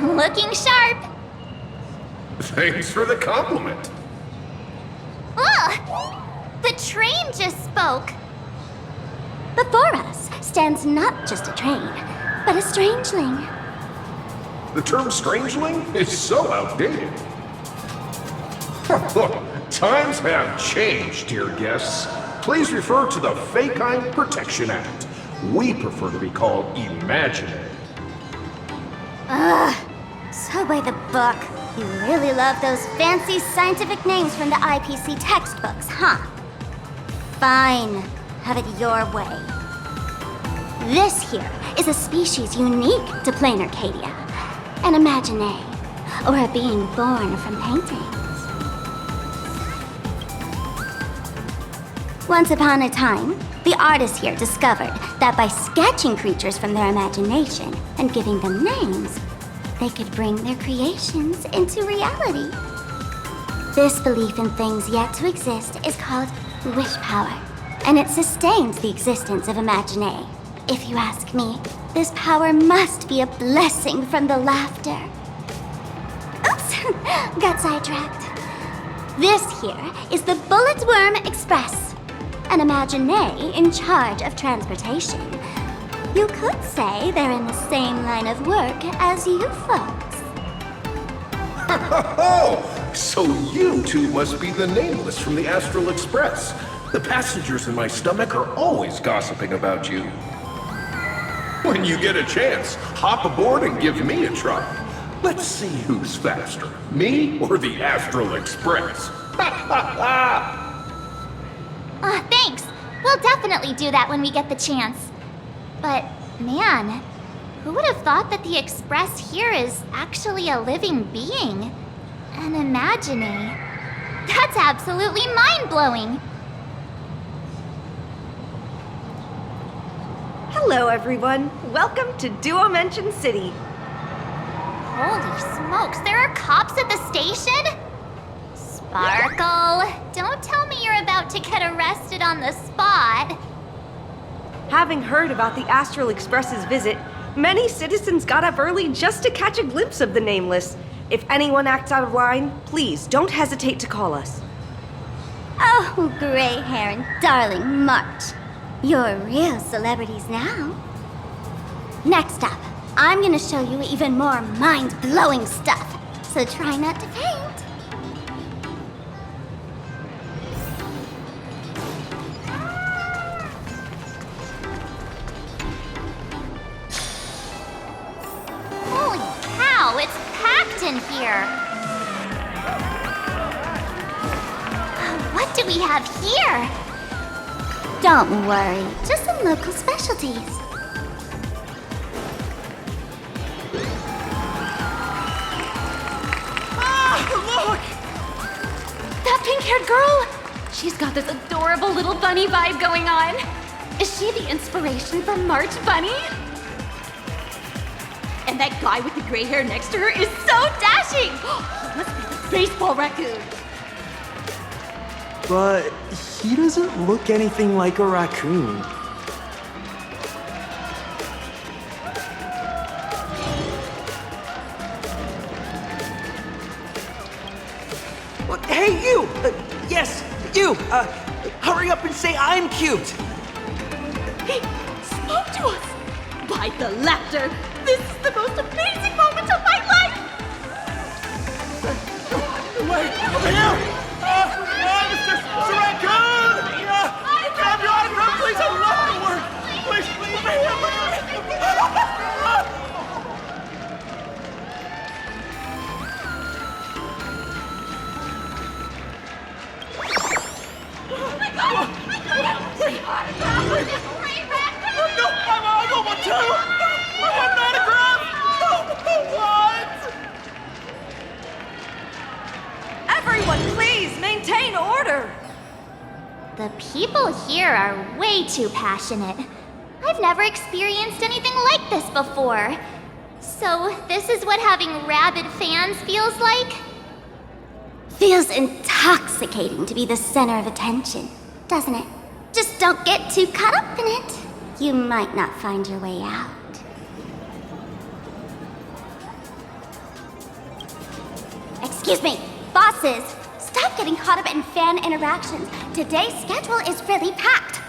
Looking sharp. Thanks for the compliment. Ugh! The train just spoke. Before us stands not just a train, but a strangeling. The term strangeling is so outdated. Look, times have changed, dear guests. Please refer to the Fake-Eye Protection Act. We prefer to be called Imagenated. Ugh, so by the book. You really love those fancy scientific names from the IPC textbooks, huh? Fine, have it your way. This here is a species unique to plain Arcadia. An Imagenated, or a being born from paintings. Once upon a time, the artists here discovered that by sketching creatures from their imagination and giving them names, they could bring their creations into reality. This belief in things yet to exist is called wish power, and it sustains the existence of Imagenated. If you ask me, this power must be a blessing from the laughter. Oops, got sidetracked. This here is the Bullet Worm Express, an Imagenated in charge of transportation. You could say they're in the same line of work as you folks. Oh, so you two must be the nameless from the Astral Express. The passengers in my stomach are always gossiping about you. When you get a chance, hop aboard and give me a try. Let's see who's faster, me or the Astral Express. Thanks. We'll definitely do that when we get the chance. But, man, who would have thought that the Express here is actually a living being? An Imagenated. That's absolutely mind-blowing! Hello, everyone. Welcome to Duomension City. Holy smokes, there are cops at the station? Sparkle, don't tell me you're about to get arrested on the spot. Having heard about the Astral Express's visit, many citizens got up early just to catch a glimpse of the Nameless. If anyone acts out of line, please don't hesitate to call us. Oh, gray hair and darling March. You're real celebrities now. Next up, I'm gonna show you even more mind-blowing stuff, so try not to faint. Holy cow, it's packed in here. What do we have here? Don't worry, just some local specialties. Look! That pink-haired girl! She's got this adorable little bunny vibe going on. Is she the inspiration for March Bunny? And that guy with the gray hair next to her is so dashing! He must be the baseball raccoon. But he doesn't look anything like a raccoon. Hey, you! Yes, you! Hurry up and say I'm cute! He spoke to us! By the laughter, this is the most amazing moment of my life! Wait, over here! Mr. Raccoon! Can I have your autograph, please? I love your work! Please, over here! No, I want to! I want an autograph! What? Everyone, please maintain order. The people here are way too passionate. I've never experienced anything like this before. So, this is what having rabid fans feels like? Feels intoxicating to be the center of attention, doesn't it? Just don't get too caught up in it. You might not find your way out. Excuse me, bosses, stop getting caught up in fan interactions. Today's schedule is really packed.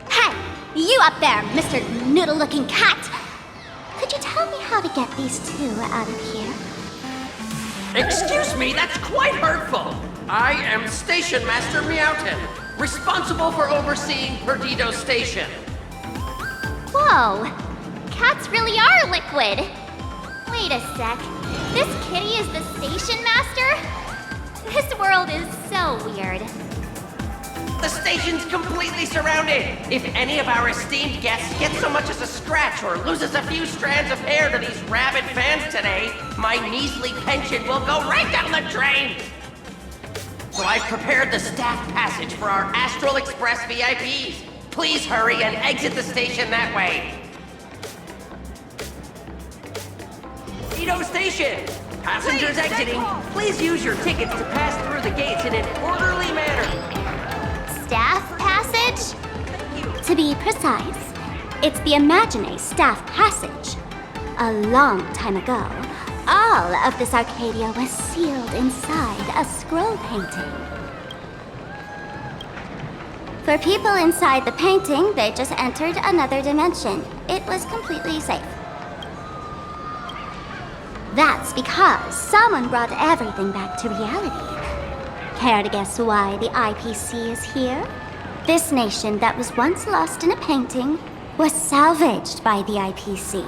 Hey, you up there, Mr. Noodle-looking cat. Could you tell me how to get these two out of here? Excuse me, that's quite hurtful. I am Station Master Meowton, responsible for overseeing Perdido Station. Whoa, cats really are liquid. Wait a sec, this kitty is the station master? This world is so weird. The station's completely surrounded. If any of our esteemed guests gets so much as a scratch or loses a few strands of hair to these rabid fans today, my measly pension will go right down the drain. So I've prepared the staff passage for our Astral Express VIPs. Please hurry and exit the station that way. Perdido Station! Passengers exiting, please use your tickets to pass through the gates in an orderly manner. Staff passage? To be precise, it's the Imagenated staff passage. A long time ago, all of this Arcadia was sealed inside a scroll painting. For people inside the painting, they just entered another dimension. It was completely safe. That's because someone brought everything back to reality. Care to guess why the IPC is here? This nation that was once lost in a painting was salvaged by the IPC.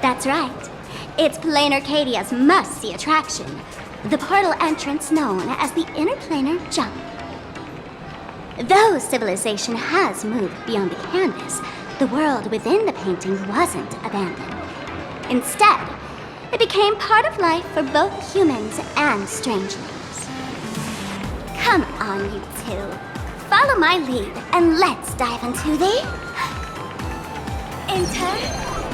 That's right. It's Plain Arcadia's must-see attraction. The portal entrance known as the Interplanar Jump. Though civilization has moved beyond the canvas, the world within the painting wasn't abandoned. Instead, it became part of life for both humans and strangelings. Come on, you two. Follow my lead and let's dive into the Interplanar!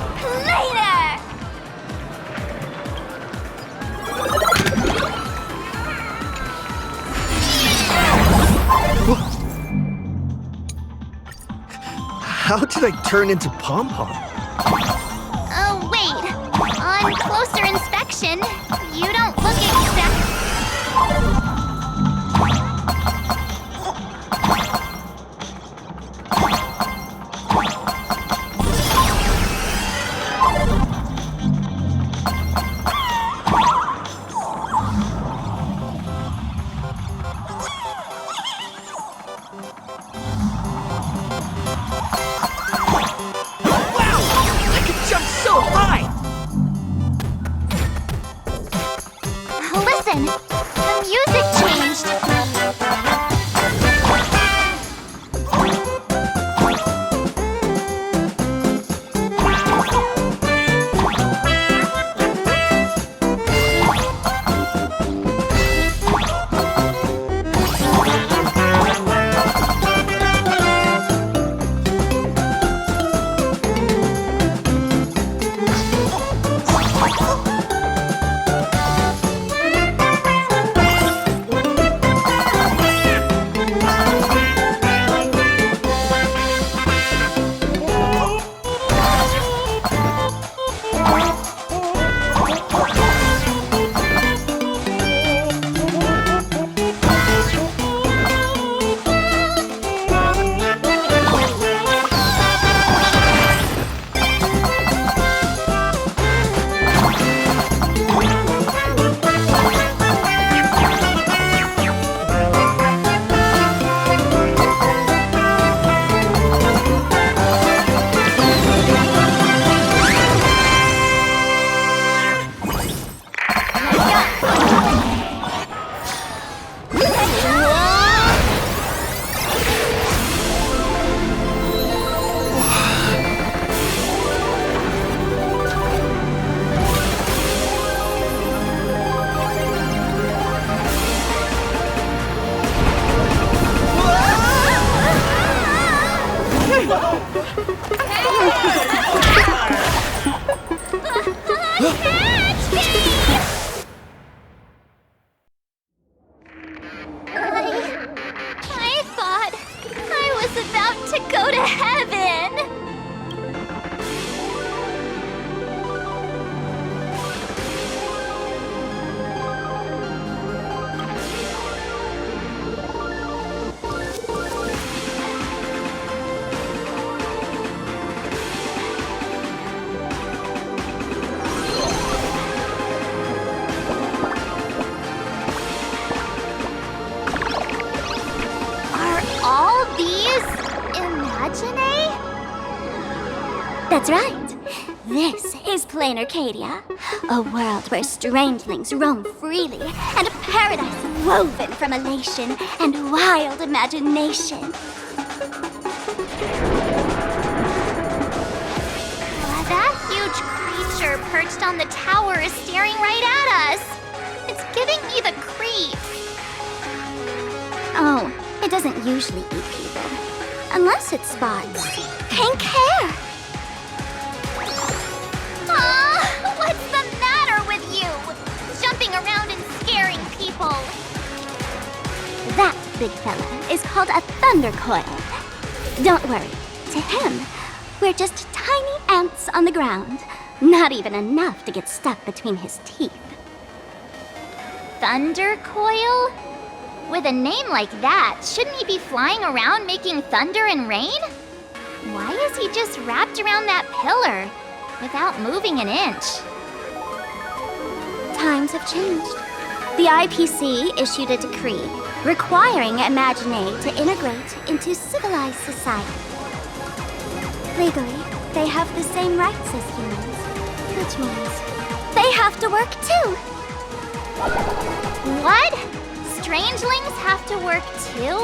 How did I turn into Pom-Pom? Oh, wait. On closer inspection, you don't look exact. Listen, the music changed. I thought I was about to go to heaven. That's right. This is plain Arcadia, a world where strangelings roam freely, and a paradise woven from elation and wild imagination. That huge creature perched on the tower is staring right at us. It's giving me the creeps. Oh, it doesn't usually eat people. Unless it spots pink hair. What's the matter with you? Jumping around and scaring people. That big fella is called a thunder coil. Don't worry, to him, we're just tiny ants on the ground. Not even enough to get stuck between his teeth. Thunder Coil? With a name like that, shouldn't he be flying around making thunder and rain? Why is he just wrapped around that pillar without moving an inch? Times have changed. The IPC issued a decree requiring Imagenated to integrate into civilized society. Legally, they have the same rights as humans, which means they have to work too. What? Strangelings have to work too?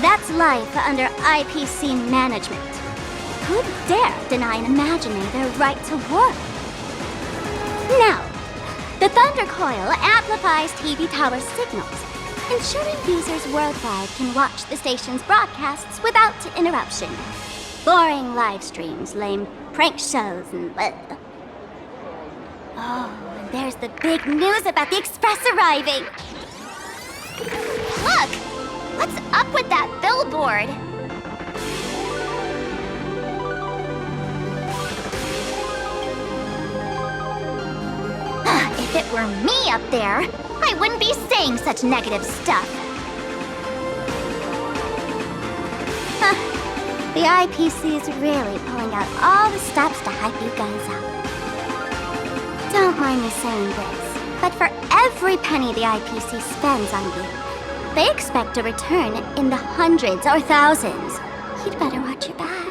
That's life under IPC management. Who'd dare deny an Imagenated their right to work? Now, the Thunder Coil amplifies TV tower signals, ensuring users worldwide can watch the station's broadcasts without interruption. Boring live streams, lame prank shows, and bleh. Oh, and there's the big news about the Express arriving! Look! What's up with that billboard? If it were me up there, I wouldn't be saying such negative stuff. The IPC is really pulling out all the stops to hype you guys up. Don't mind me saying this, but for every penny the IPC spends on you, they expect a return in the hundreds or thousands. You'd better watch your back.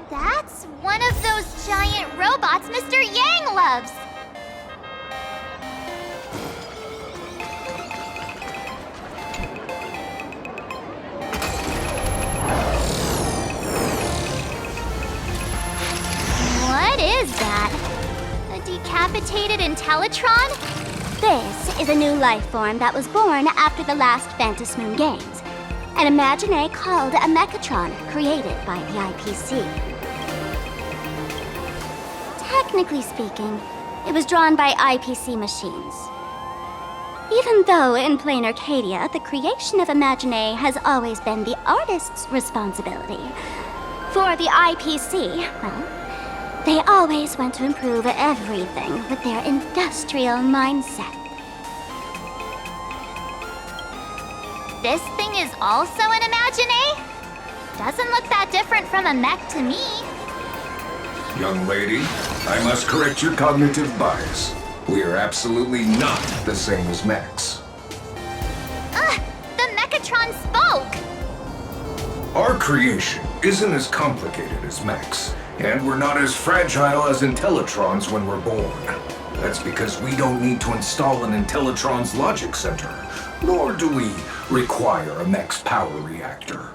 That's one of those giant robots Mr. Yang loves. What is that? A decapitated Intellitron? This is a new life form that was born after the last Phantom Moon Games. An Imagenated called a Mechatron, created by the IPC. Technically speaking, it was drawn by IPC machines. Even though in plain Arcadia, the creation of Imagenated has always been the artist's responsibility. For the IPC, well, they always want to improve everything with their industrial mindset. This thing is also an Imagenated? Doesn't look that different from a mech to me. Young lady, I must correct your cognitive bias. We are absolutely not the same as mechs. The Mechatron spoke! Our creation isn't as complicated as mechs, and we're not as fragile as Intellitrons when we're born. That's because we don't need to install an Intellitron's logic center, nor do we require a mech's power reactor.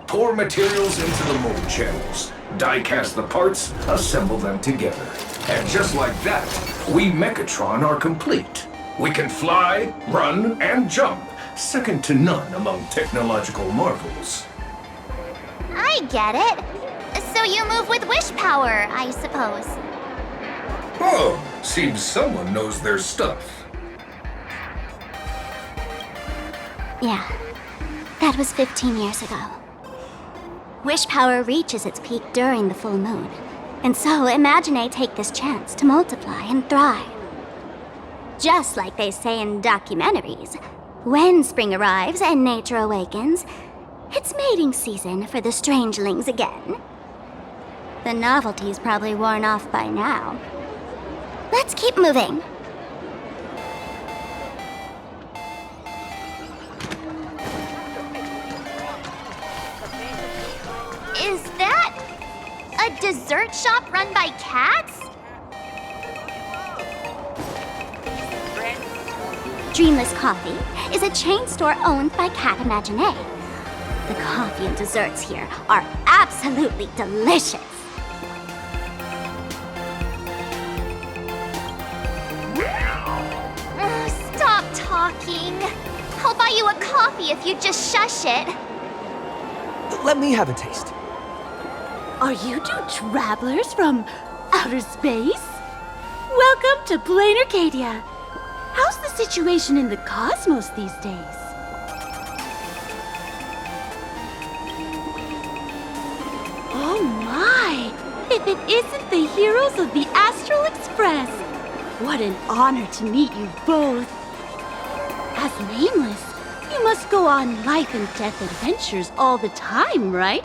Pour materials into the mold channels, die-cast the parts, assemble them together. And just like that, we Mechatron are complete. We can fly, run, and jump, second to none among technological marvels. I get it. So you move with wish power, I suppose. Oh, seems someone knows their stuff. Yeah, that was 15 years ago. Wish power reaches its peak during the full moon, and so Imagenated take this chance to multiply and thrive. Just like they say in documentaries, when spring arrives and nature awakens, it's mating season for the strangelings again. The novelty's probably worn off by now. Let's keep moving. Is that a dessert shop run by cats? Dreamless Coffee is a chain store owned by Cat Imagenated. The coffee and desserts here are absolutely delicious. Stop talking. I'll buy you a coffee if you just shush it. Let me have a taste. Are you two travelers from outer space? Welcome to Plain Arcadia. How's the situation in the cosmos these days? Oh my! If it isn't the heroes of the Astral Express! What an honor to meet you both. As nameless, you must go on life and death adventures all the time, right?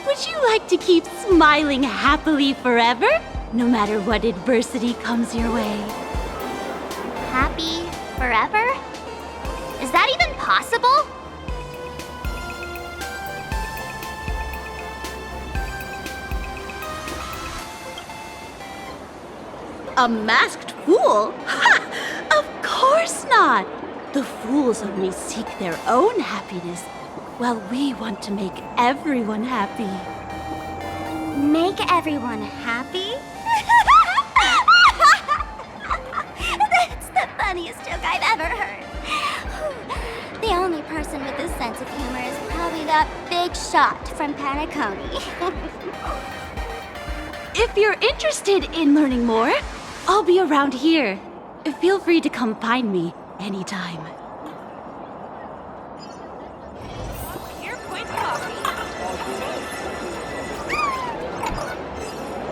Would you like to keep smiling happily forever, no matter what adversity comes your way? Happy forever? Is that even possible? A masked fool? Ha! Of course not! The fools only seek their own happiness, while we want to make everyone happy. Make everyone happy? That's the funniest joke I've ever heard. The only person with this sense of humor is probably that big shot from Panaconi. If you're interested in learning more, I'll be around here. Feel free to come find me anytime.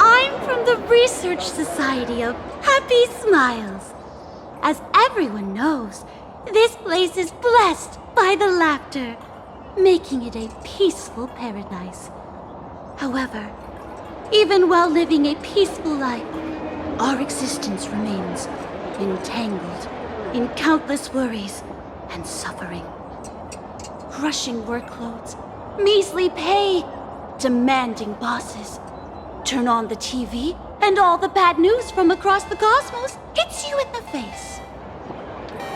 I'm from the Research Society of Happy Smiles. As everyone knows, this place is blessed by the laughter, making it a peaceful paradise. However, even while living a peaceful life, our existence remains entangled in countless worries and suffering. Crushing workloads, measly pay, demanding bosses. Turn on the TV, and all the bad news from across the cosmos hits you in the face.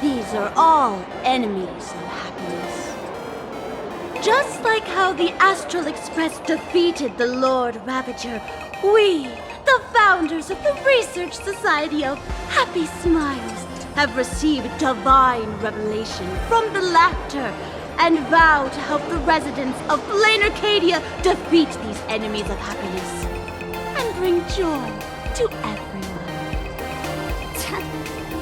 These are all enemies of happiness. Just like how the Astral Express defeated the Lord Ravager, we, the founders of the Research Society of Happy Smiles, have received divine revelation from the laughter and vow to help the residents of Plain Arcadia defeat these enemies of happiness and bring joy to everyone.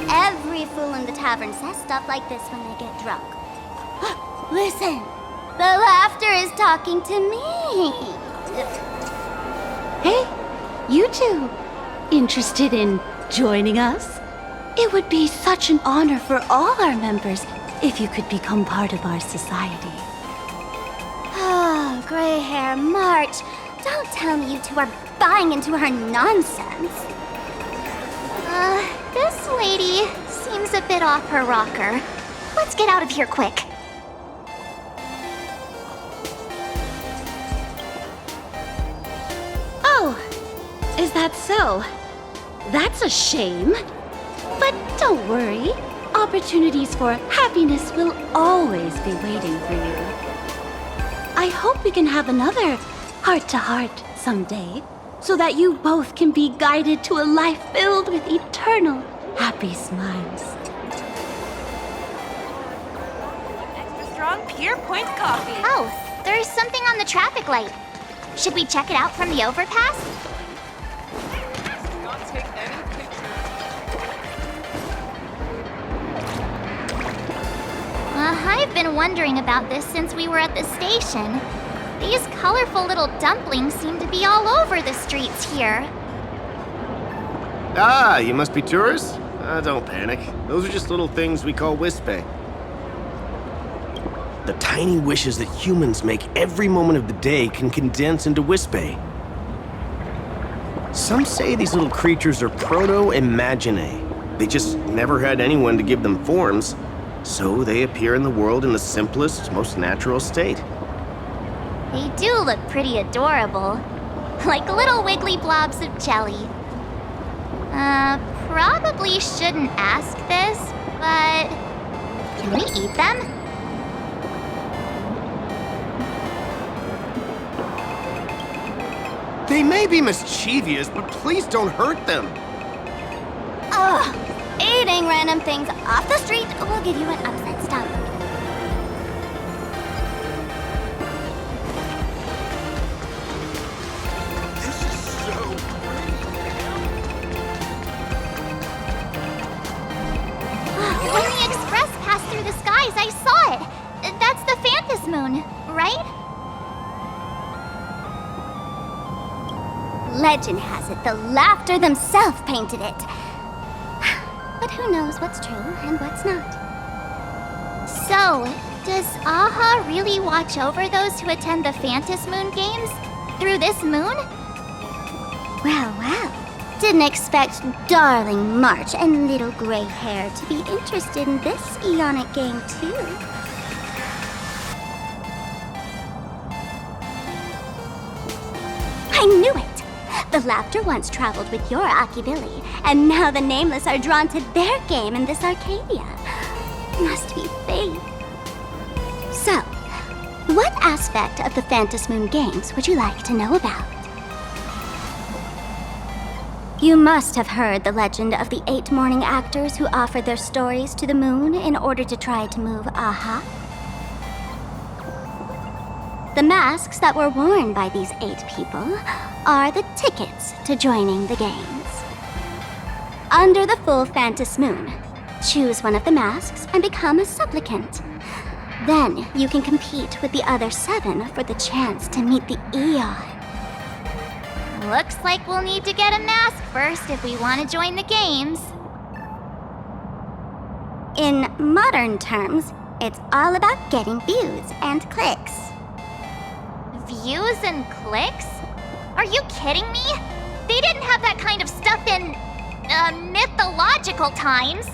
Every fool in the tavern says stuff like this when they get drunk. Listen, the laughter is talking to me. Hey, you two, interested in joining us? It would be such an honor for all our members if you could become part of our society. Oh, gray hair March, don't tell me you two are buying into her nonsense. This lady seems a bit off her rocker. Let's get out of here quick. Oh, is that so? That's a shame. But don't worry. Opportunities for happiness will always be waiting for you. I hope we can have another heart-to-heart someday, so that you both can be guided to a life filled with eternal happy smiles. Extra strong Pure Point coffee. Oh, there's something on the traffic light. Should we check it out from the overpass? Not take any pictures. I've been wondering about this since we were at the station. These colorful little dumplings seem to be all over the streets here. Ah, you must be tourists? Don't panic. Those are just little things we call wispe. The tiny wishes that humans make every moment of the day can condense into wispe. Some say these little creatures are proto-Imagenated. They just never had anyone to give them forms, so they appear in the world in the simplest, most natural state. They do look pretty adorable. Like little wiggly blobs of jelly. Probably shouldn't ask this, but can we eat them? They may be mischievous, but please don't hurt them. Ugh! Eating random things off the street will give you an upset stomach. This is so When the express passed through the skies, I saw it. That's the Phantom Moon, right? Legend has it the Laughter themselves painted it. But who knows what's true and what's not? So, does Aha really watch over those who attend the Phantom Moon games? Through this moon? Well, well. Didn't expect darling March and little gray hair to be interested in this Eonic game, too. I knew it! The Laughter once traveled with your Akibili, and now the Nameless are drawn to their game in this Arcadia. Must be fate. So, what aspect of the Phantom Moon games would you like to know about? You must have heard the legend of the 8 morning actors who offered their stories to the moon in order to try to move Aha. The masks that were worn by these 8 people are the tickets to joining the games. Under the full Phantom Moon, choose one of the masks and become a supplicant. Then you can compete with the other 7 for the chance to meet the Eon. Looks like we'll need to get a mask first if we want to join the games. In modern terms, it's all about getting views and clicks. Views and clicks? Are you kidding me? They didn't have that kind of stuff in, mythological times.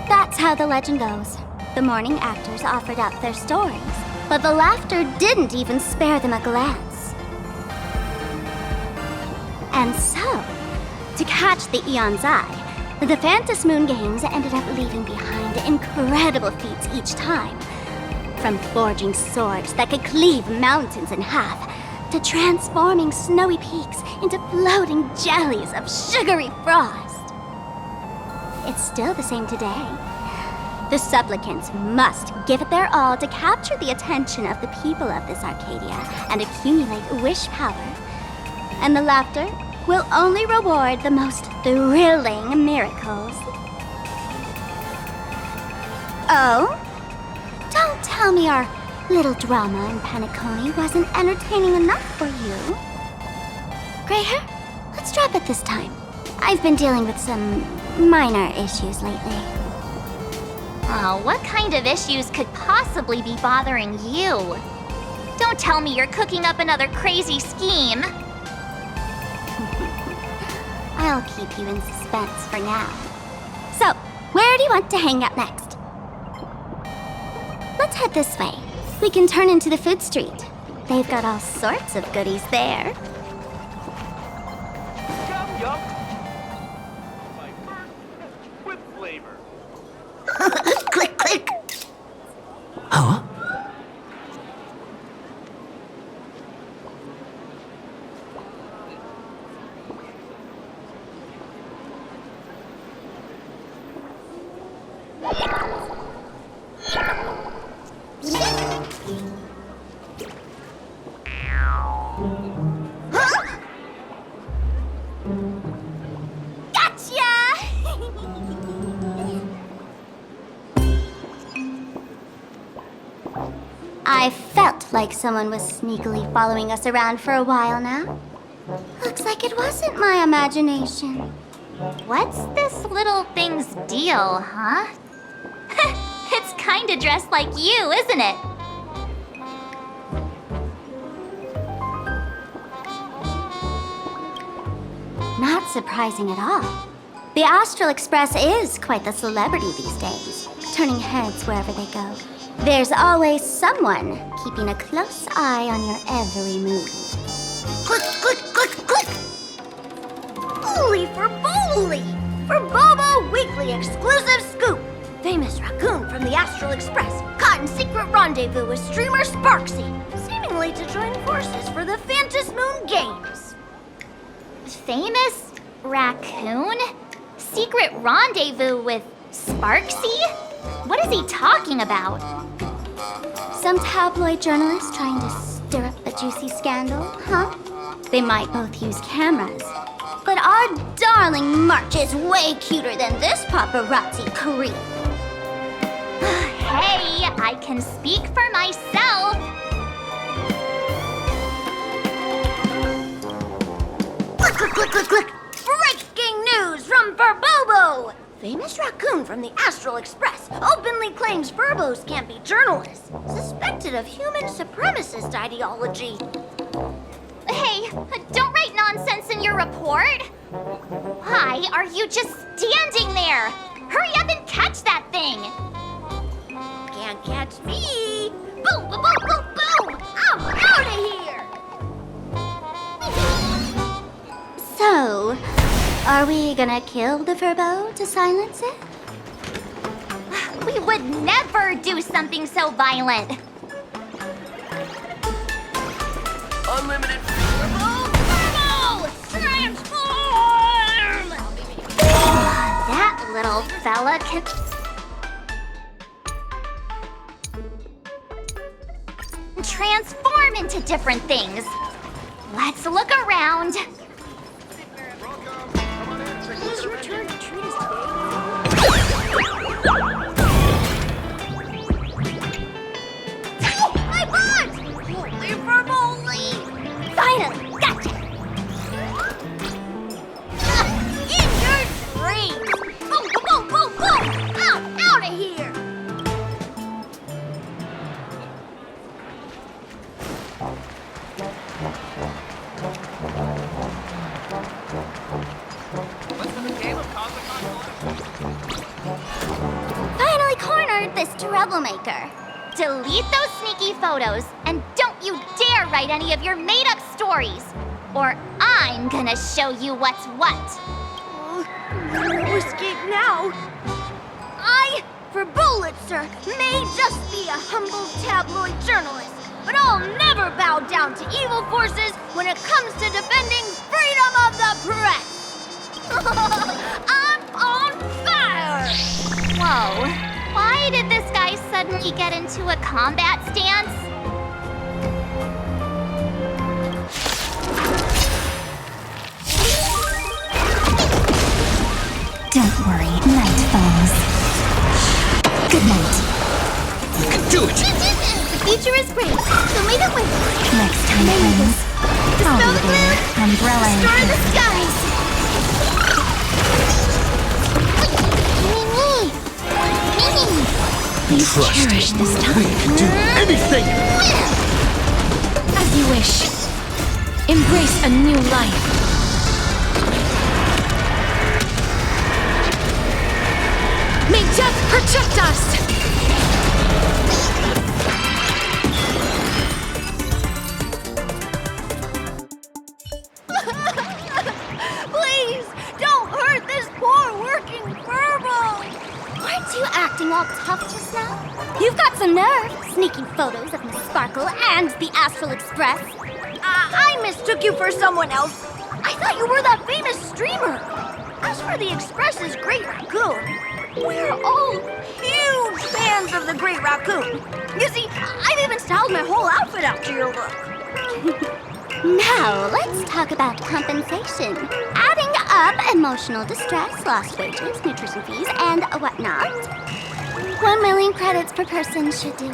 That's how the legend goes. The morning actors offered up their stories, but the Laughter didn't even spare them a glance. And so, to catch the Eon's eye, the Phantom Moon games ended up leaving behind incredible feats each time. From forging swords that could cleave mountains in half, to transforming snowy peaks into floating jellies of sugary frost. It's still the same today. The supplicants must give it their all to capture the attention of the people of this Arcadia and accumulate wish power. And the Laughter will only reward the most thrilling miracles. Oh? Don't tell me our little drama in Paniconi wasn't entertaining enough for you. Gray hair, let's drop it this time. I've been dealing with some minor issues lately. Oh, what kind of issues could possibly be bothering you? Don't tell me you're cooking up another crazy scheme. I'll keep you in suspense for now. So, where do you want to hang out next? Let's head this way. We can turn into the food street. They've got all sorts of goodies there. Yum yum. My first with flavor. Click, click. Huh? I felt like someone was sneakily following us around for a while now. Looks like it wasn't my imagination. What's this little thing's deal, huh? It's kinda dressed like you, isn't it? Not surprising at all. The Astral Express is quite the celebrity these days, turning heads wherever they go. There's always someone keeping a close eye on your every move. Click, click, click, click! Holy for Bowly! For Bobo Weekly exclusive scoop! Famous raccoon from the Astral Express caught in secret rendezvous with streamer Sparksy, seemingly to join forces for the Phantom Moon Games. Famous raccoon? Secret rendezvous with Sparksy? What is he talking about? Some tabloid journalist trying to stir up a juicy scandal, huh? They might both use cameras. But our darling March is way cuter than this paparazzi creep. Hey, I can speak for myself. Click, click, click, click, click! Breaking news from Furbobo! Famous raccoon from the Astral Express openly claims Furbos can't be journalists, suspected of human supremacist ideology. Hey, don't write nonsense in your report. Why are you just standing there? Hurry up and catch that thing. Can't catch me! Boom, boom, boom, boom, boom! I'm out of here! So, are we gonna kill the Furbo to silence it? We would never do something so violent. Unlimited. Furbo! Transform! That little fella can... transform into different things. Let's look around. It's your turn to treat us today. My butt! Holy Furbolly! Finally, gotcha! In your dreams! Boom, boom, boom, boom, boom! I'm out of here! Finally cornered this troublemaker. Delete those sneaky photos and don't you dare write any of your made-up stories, or I'm gonna show you what's what. No escape now. I, for Bullitzer, may just be a humble tabloid journalist, but I'll never bow down to evil forces when it comes to defending freedom of the press. I'm on fire! Whoa, why did this guy suddenly get into a combat stance? Don't worry, night falls. Good night. You can do it! The future is great, so leave it with us. Next time, friends. I'll be there. Umbrella in Star in hand. the skies! Please cherish this time. We can do anything! As you wish. Embrace a new life. May death protect us! Please, don't hurt this poor working Furbo! Aren't you acting all tough just now? You've got some nerve, sneaking photos of Miss Sparkle and the Astral Express. I mistook you for someone else. I thought you were that famous streamer. As for the Express's Great Raccoon, we're all huge fans of the Great Raccoon. You see, I've even styled my whole outfit after your look. Now, let's talk about compensation. Adding up emotional distress, lost wages, nutrition fees, and whatnot. 1 million credits per person should do it.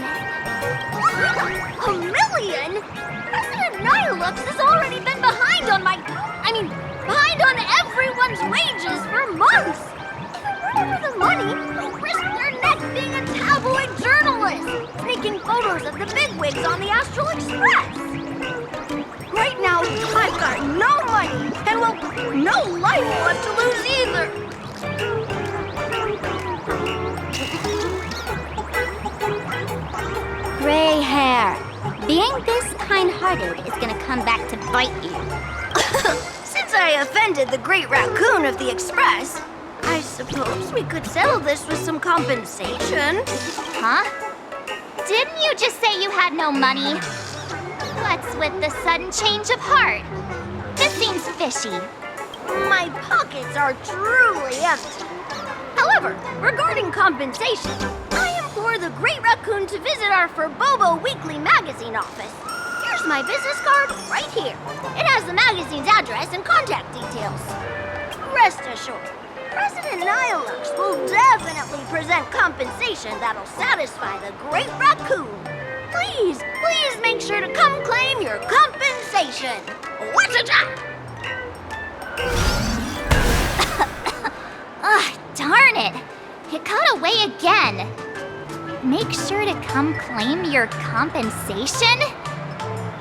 A million? President Nihilux has already been behind on behind on everyone's wages for months. If it weren't for the money, you'd risk your neck being a tabloid journalist, sneaking photos of the bigwigs on the Astral Express. Right now, I've got no money, and well, no life left to lose either. Gray hair. Being this kind-hearted is gonna come back to bite you. Since I offended the Great Raccoon of the Express, I suppose we could settle this with some compensation. Huh? Didn't you just say you had no money? What's with the sudden change of heart? This seems fishy. My pockets are truly empty. However, regarding compensation, I implore the Great Raccoon to visit our Furbobo Weekly magazine office. Here's my business card right here. It has the magazine's address and contact details. Rest assured, President Nihilux will definitely present compensation that'll satisfy the Great Raccoon. Please make sure to come claim your compensation. What's a job? Ugh, darn it! It got away again. Make sure to come claim your compensation?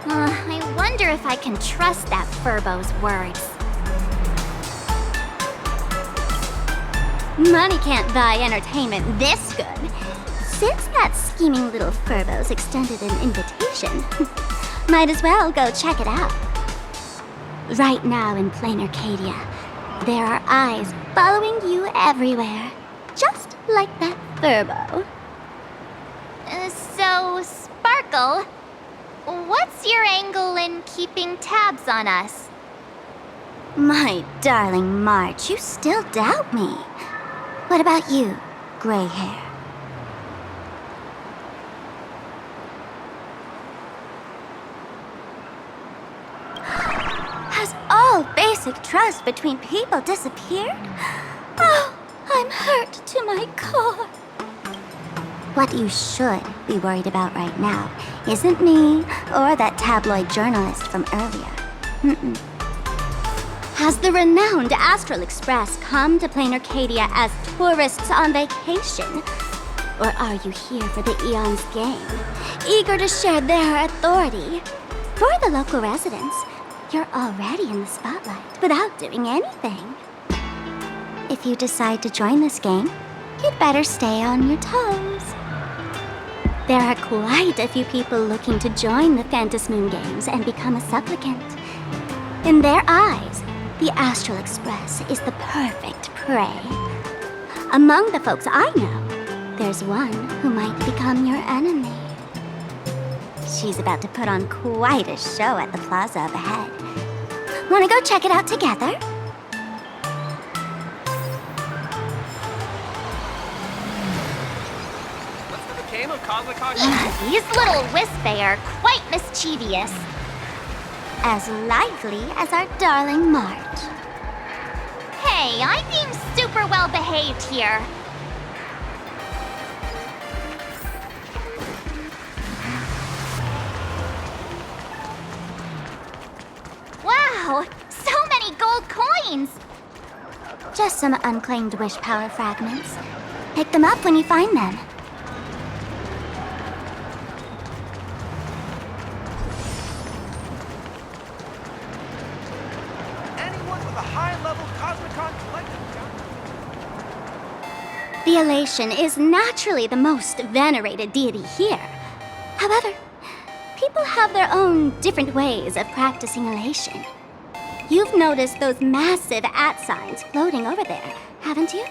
I wonder if I can trust that Furbo's words. Money can't buy entertainment this good. Since that scheming little Furbo's extended an invitation, might as well go check it out. Right now in plain Arcadia, there are eyes following you everywhere, just like that Furbo. So, Sparkle, what's your angle in keeping tabs on us? My darling March, you still doubt me. What about you, gray hair? Has all basic trust between people disappeared? Oh, I'm hurt to my core. What you should be worried about right now isn't me or that tabloid journalist from earlier. Mm-mm. Has the renowned Astral Express come to plain Arcadia as tourists on vacation? Or are you here for the Eon's game, eager to share their authority? For the local residents, you're already in the spotlight without doing anything. If you decide to join this game, you'd better stay on your toes. There are quite a few people looking to join the Phantasmoon Games and become a supplicant. In their eyes, the Astral Express is the perfect prey. Among the folks I know, there's one who might become your enemy. She's about to put on quite a show at the plaza up ahead. Wanna go check it out together? What's for the game of Cosmic These little Wispay are quite mischievous. As lively as our darling March. Hey, I'm being super well behaved here. Wow, so many gold coins! Just some unclaimed wish power fragments. Pick them up when you find them. Anyone with a high-level Cosmicon collective count? The Elation is naturally the most venerated deity here. However, people have their own different ways of practicing Elation. You've noticed those massive @ signs floating over there, haven't you?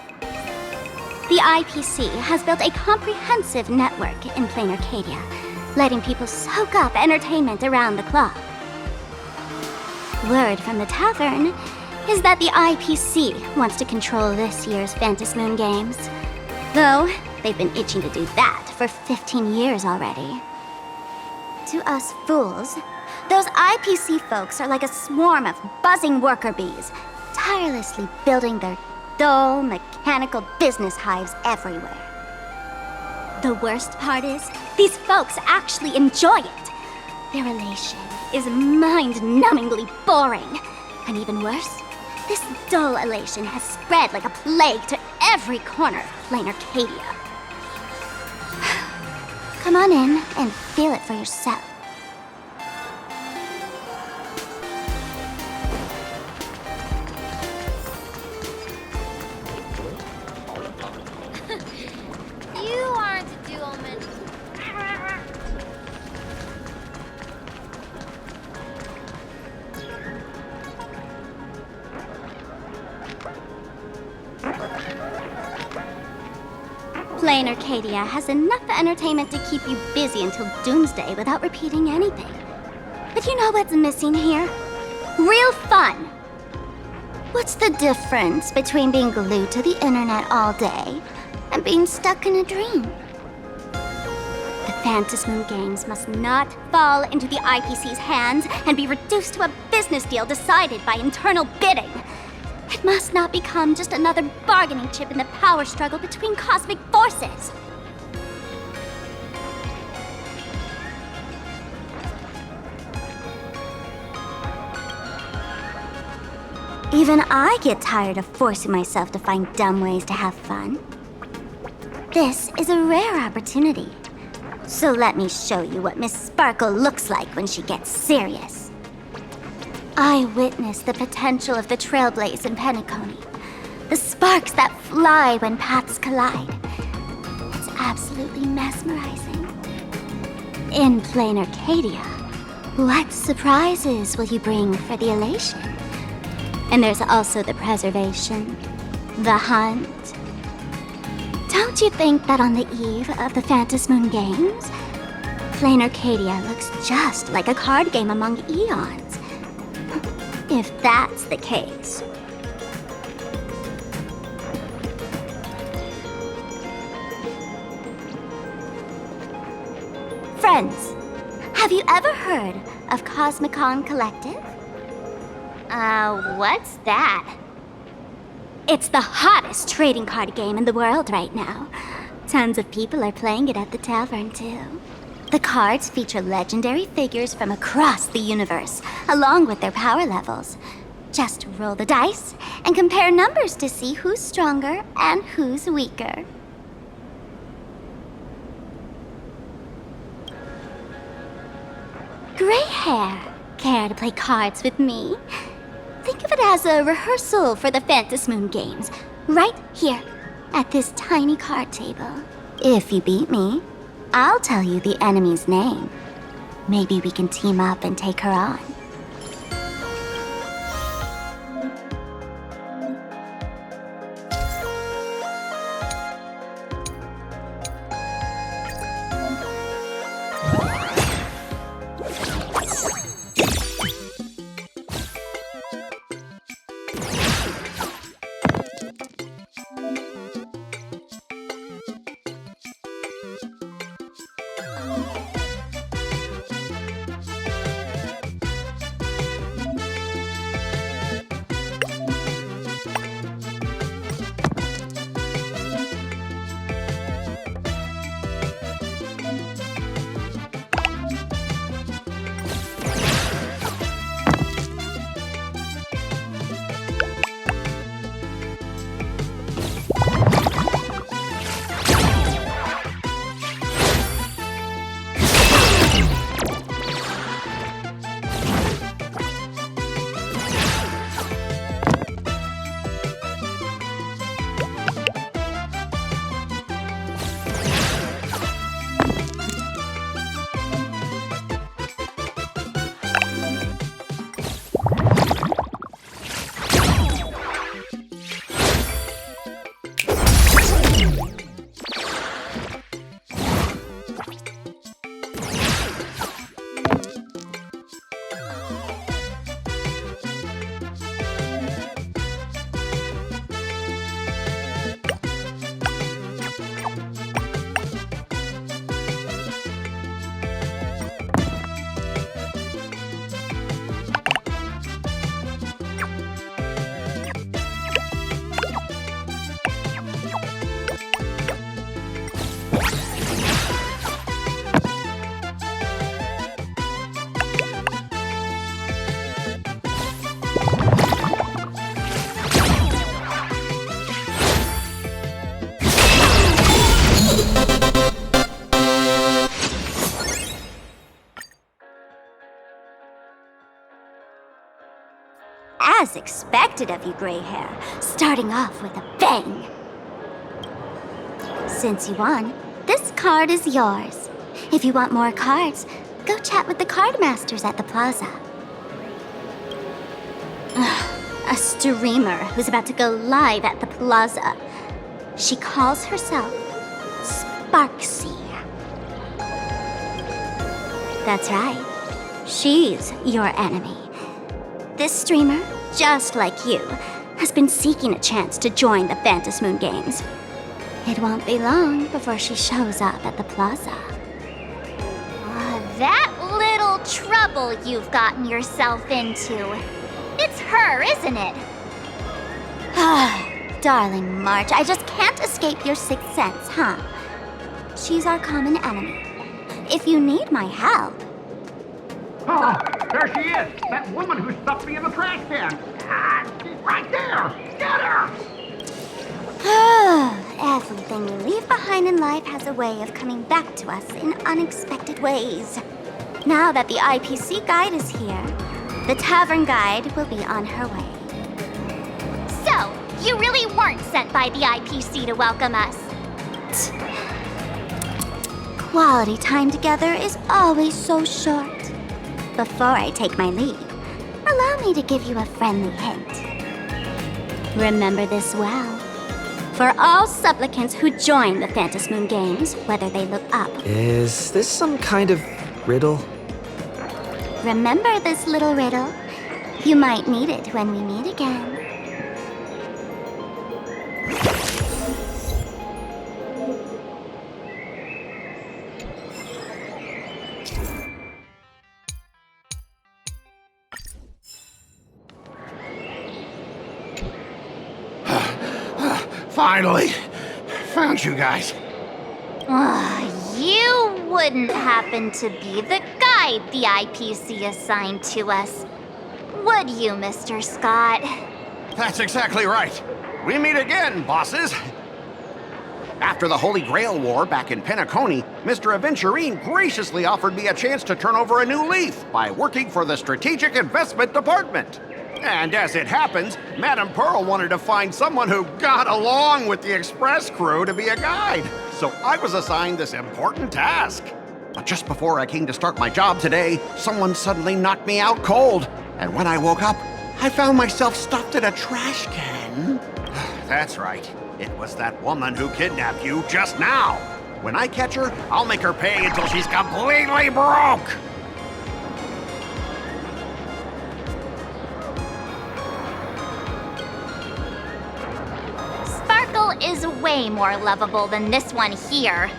The IPC has built a comprehensive network in plain Arcadia, letting people soak up entertainment around the clock. Word from the tavern is that the IPC wants to control this year's Phantasmoon Games. Though, they've been itching to do that for 15 years already. To us fools, those IPC folks are like a swarm of buzzing worker bees, tirelessly building their dull, mechanical business hives everywhere. The worst part is, these folks actually enjoy it. Their elation is mind-numbingly boring. And even worse, this dull elation has spread like a plague to every corner of plain Arcadia. Come on in and feel it for yourself. You aren't a Duelman. Plain Arcadia has enough entertainment to keep you busy until doomsday without repeating anything. But you know what's missing here? Real fun! What's the difference between being glued to the internet all day and being stuck in a dream? The Phantasmoon Games must not fall into the IPC's hands and be reduced to a business deal decided by internal bidding. It must not become just another bargaining chip in the power struggle between cosmic forces. Even I get tired of forcing myself to find dumb ways to have fun. This is a rare opportunity. So let me show you what Miss Sparkle looks like when she gets serious. I witnessed the potential of the Trailblaze in Penacony. The sparks that fly when paths collide. It's absolutely mesmerizing. In Plain Arcadia, what surprises will you bring for the elation? And there's also the preservation, the hunt. Don't you think that on the eve of the Phantasmoon Games, Plain Arcadia looks just like a card game among eons? If that's the case. Friends, have you ever heard of Cosmicon Collective? What's that? It's the hottest trading card game in the world right now. Tons of people are playing it at the tavern, too. The cards feature legendary figures from across the universe, along with their power levels. Just roll the dice and compare numbers to see who's stronger and who's weaker. Gray hair, care to play cards with me? Think of it as a rehearsal for the Phantasmoon Games, right here, at this tiny card table. If you beat me, I'll tell you the enemy's name. Maybe we can team up and take her on. As expected of you, Gray Hair, starting off with a bang. Since you won, this card is yours. If you want more cards, go chat with the card masters at the plaza. A streamer who's about to go live at the plaza. She calls herself Sparksy. That's right. She's your enemy. This streamer, just like you, has been seeking a chance to join the Phantasmoon Games. It won't be long before she shows up at the plaza. That little trouble you've gotten yourself into. It's her, isn't it? Darling March, I just can't escape your sixth sense, huh? She's our common enemy. If you need my help... Oh, there she is! That woman who stuffed me in the trash can! Ah, she's right there! Get her! Everything we leave behind in life has a way of coming back to us in unexpected ways. Now that the IPC guide is here, the tavern guide will be on her way. So, you really weren't sent by the IPC to welcome us? Quality time together is always so short. Before I take my leave, allow me to give you a friendly hint. Remember this well. For all supplicants who join the Phantasmoon Games, whether they look up... Is this some kind of riddle? Remember this little riddle? You might need it when we meet again. Finally! Found you guys. You wouldn't happen to be the guide the IPC assigned to us, would you, Mr. Scott? That's exactly right. We meet again, bosses. After the Holy Grail War back in Penacony, Mr. Aventurine graciously offered me a chance to turn over a new leaf by working for the Strategic Investment Department. And as it happens, Madame Pearl wanted to find someone who got along with the Express crew to be a guide. So I was assigned this important task. But just before I came to start my job today, someone suddenly knocked me out cold. And when I woke up, I found myself stuffed in a trash can. That's right. It was that woman who kidnapped you just now. When I catch her, I'll make her pay until she's completely broke. Sparkle is way more lovable than this one here.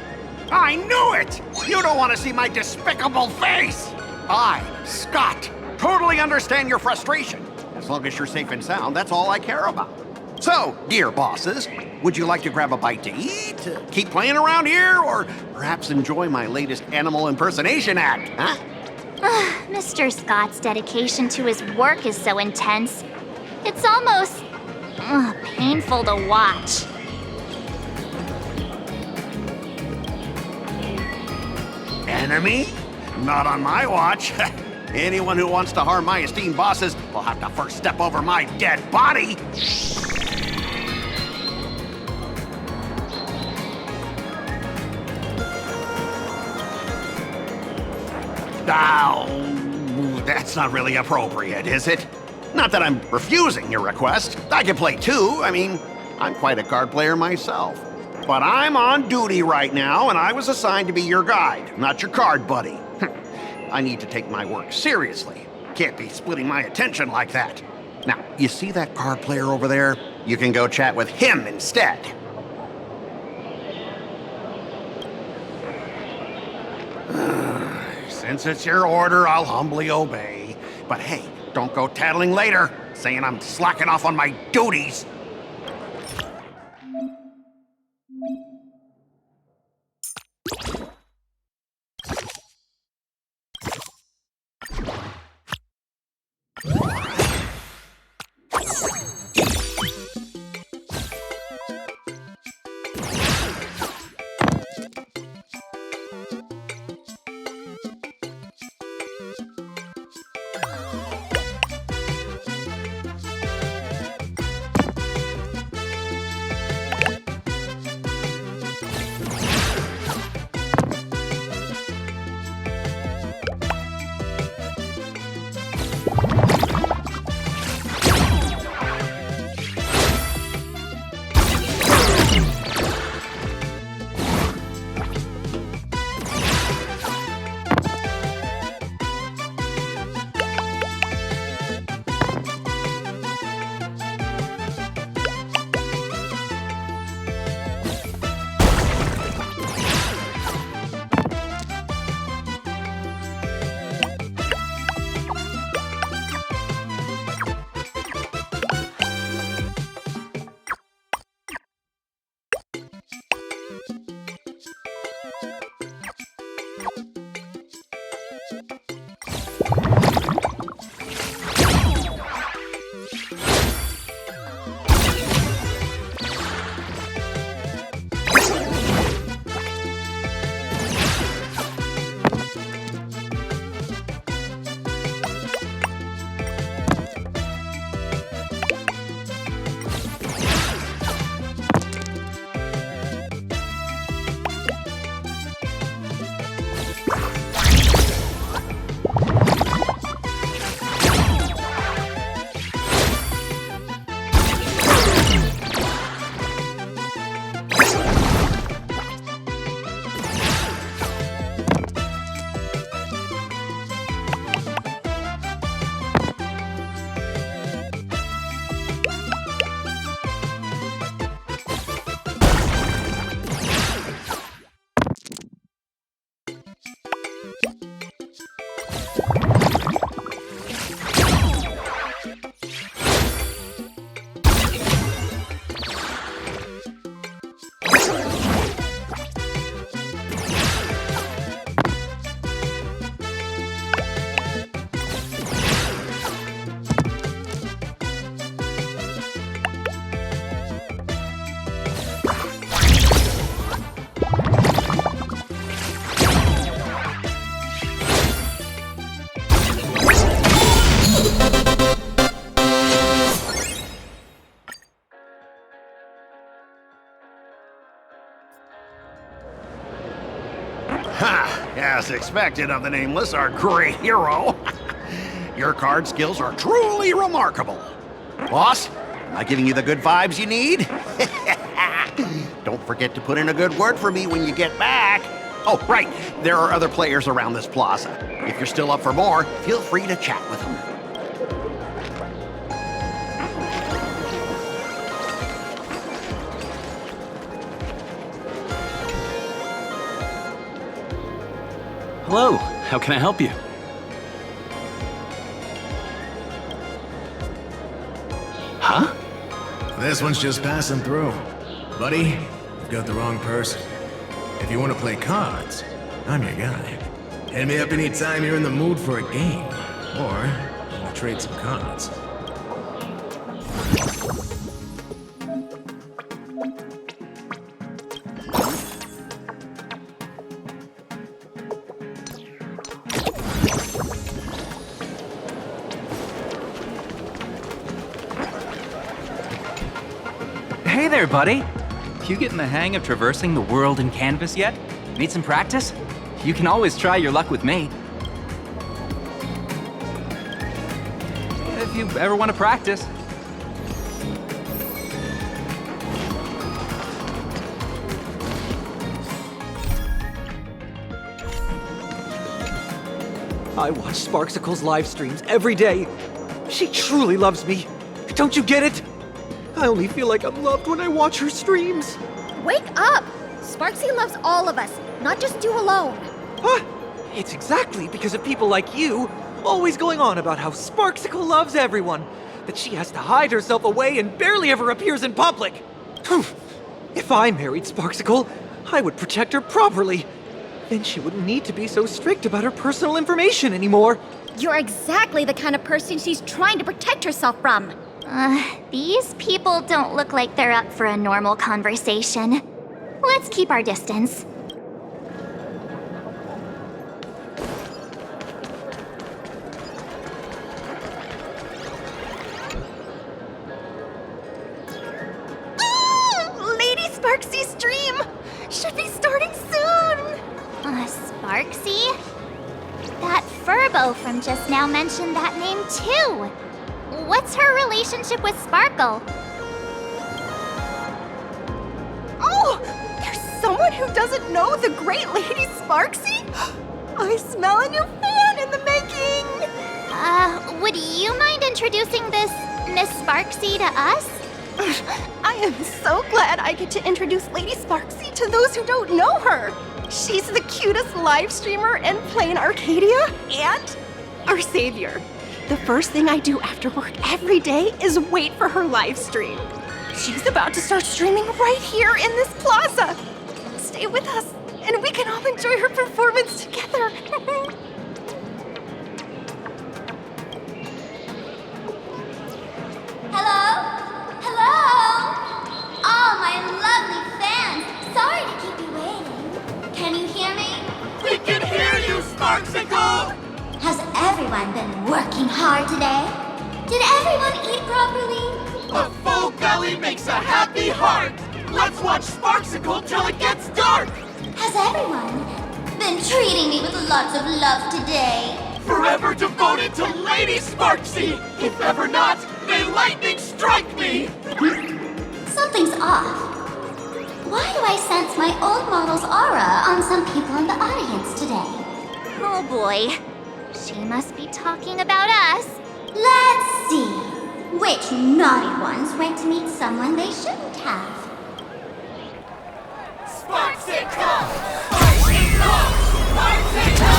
I knew it! You don't want to see my despicable face! I, Scott, totally understand your frustration. As long as you're safe and sound, that's all I care about. So, dear bosses, would you like to grab a bite to eat, keep playing around here, or perhaps enjoy my latest animal impersonation act, huh? Mr. Scott's dedication to his work is so intense. It's almost painful to watch. Enemy? Not on my watch. Anyone who wants to harm my esteemed bosses will have to first step over my dead body. Oh, that's not really appropriate, is it? Not that I'm refusing your request. I can play too. I mean, I'm quite a card player myself. But I'm on duty right now, and I was assigned to be your guide, not your card buddy. I need to take my work seriously. Can't be splitting my attention like that. Now, you see that card player over there? You can go chat with him instead. Since it's your order, I'll humbly obey. But hey, don't go tattling later, saying I'm slacking off on my duties. As expected of the Nameless, our great hero. Your card skills are truly remarkable. Boss, am I giving you the good vibes you need? Don't forget to put in a good word for me when you get back. Oh, right. There are other players around this plaza. If you're still up for more, feel free to chat with them. Hello, how can I help you? Huh? This one's just passing through. Buddy, you've got the wrong person. If you want to play cards, I'm your guy. Hit me up anytime you're in the mood for a game. Or, you want to trade some cards. Hey there, buddy. You getting the hang of traversing the world in canvas yet? Need some practice? You can always try your luck with me. If you ever want to practice. I watch Sparksicle's live streams every day. She truly loves me. Don't you get it? I only feel like I'm loved when I watch her streams. Wake up! Sparksy loves all of us, not just you alone. Huh? It's exactly because of people like you always going on about how Sparksicle loves everyone that she has to hide herself away and barely ever appears in public. If I married Sparksicle, I would protect her properly. Then she wouldn't need to be so strict about her personal information anymore. You're exactly the kind of person she's trying to protect herself from. These people don't look like they're up for a normal conversation. Let's keep our distance. Lady Sparksy's stream should be starting soon. Sparksy? That Furbo from just now mentioned that name too. What's her relationship with Sparkle? Oh! There's someone who doesn't know the great Lady Sparksy? I smell a new fan in the making! Would you mind introducing this Miss Sparksy to us? I am so glad I get to introduce Lady Sparksy to those who don't know her. She's the cutest live streamer in plain Arcadia and our savior. The first thing I do after work every day is wait for her live stream. She's about to start streaming right here in this plaza. Stay with us, and we can all enjoy her performance together. Hello? Hello? Oh, my lovely fans. Sorry to keep you waiting. Can you hear me? We can hear you, Sparksicle! Has everyone been working hard today? Did everyone eat properly? A full belly makes a happy heart! Let's watch Sparksicle till it gets dark! Has everyone been treating me with lots of love today? Forever devoted to Lady Sparksy! If ever not, may lightning strike me! Something's off. Why do I sense my old model's aura on some people in the audience today? Oh boy. She must be talking about us. Let's see. Which naughty ones went to meet someone they shouldn't have? Sparksicle! Sparksicle! Sparksicle!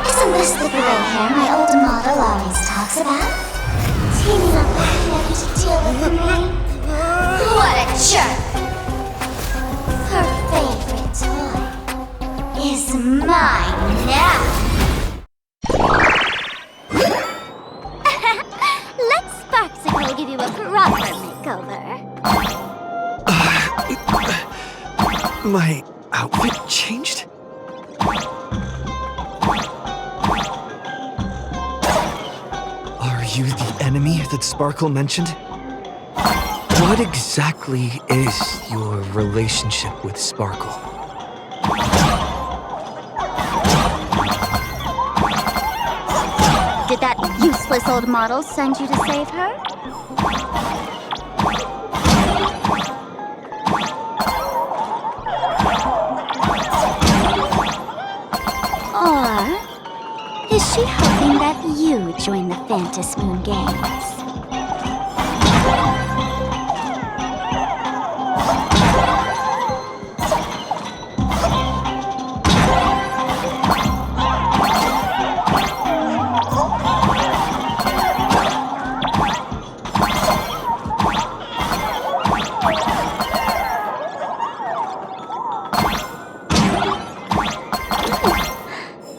Isn't this the gray hair my old model always talks about? Teaming up with him to deal with me? What a jerk! Her favorite toy is mine now. Let Sparksicle give you a proper makeover. My outfit changed? Are you the enemy that Sparkle mentioned? What exactly is your relationship with Sparkle? useless old models send you to save her? Or is she hoping that you join the Phantom Moon Games?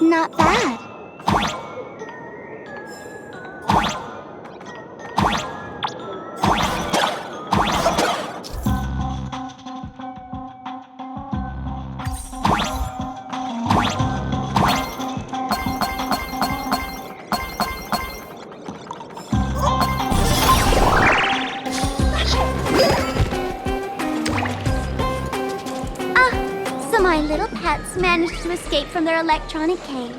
Not bad. So my little pets managed to escape from their electronic cage.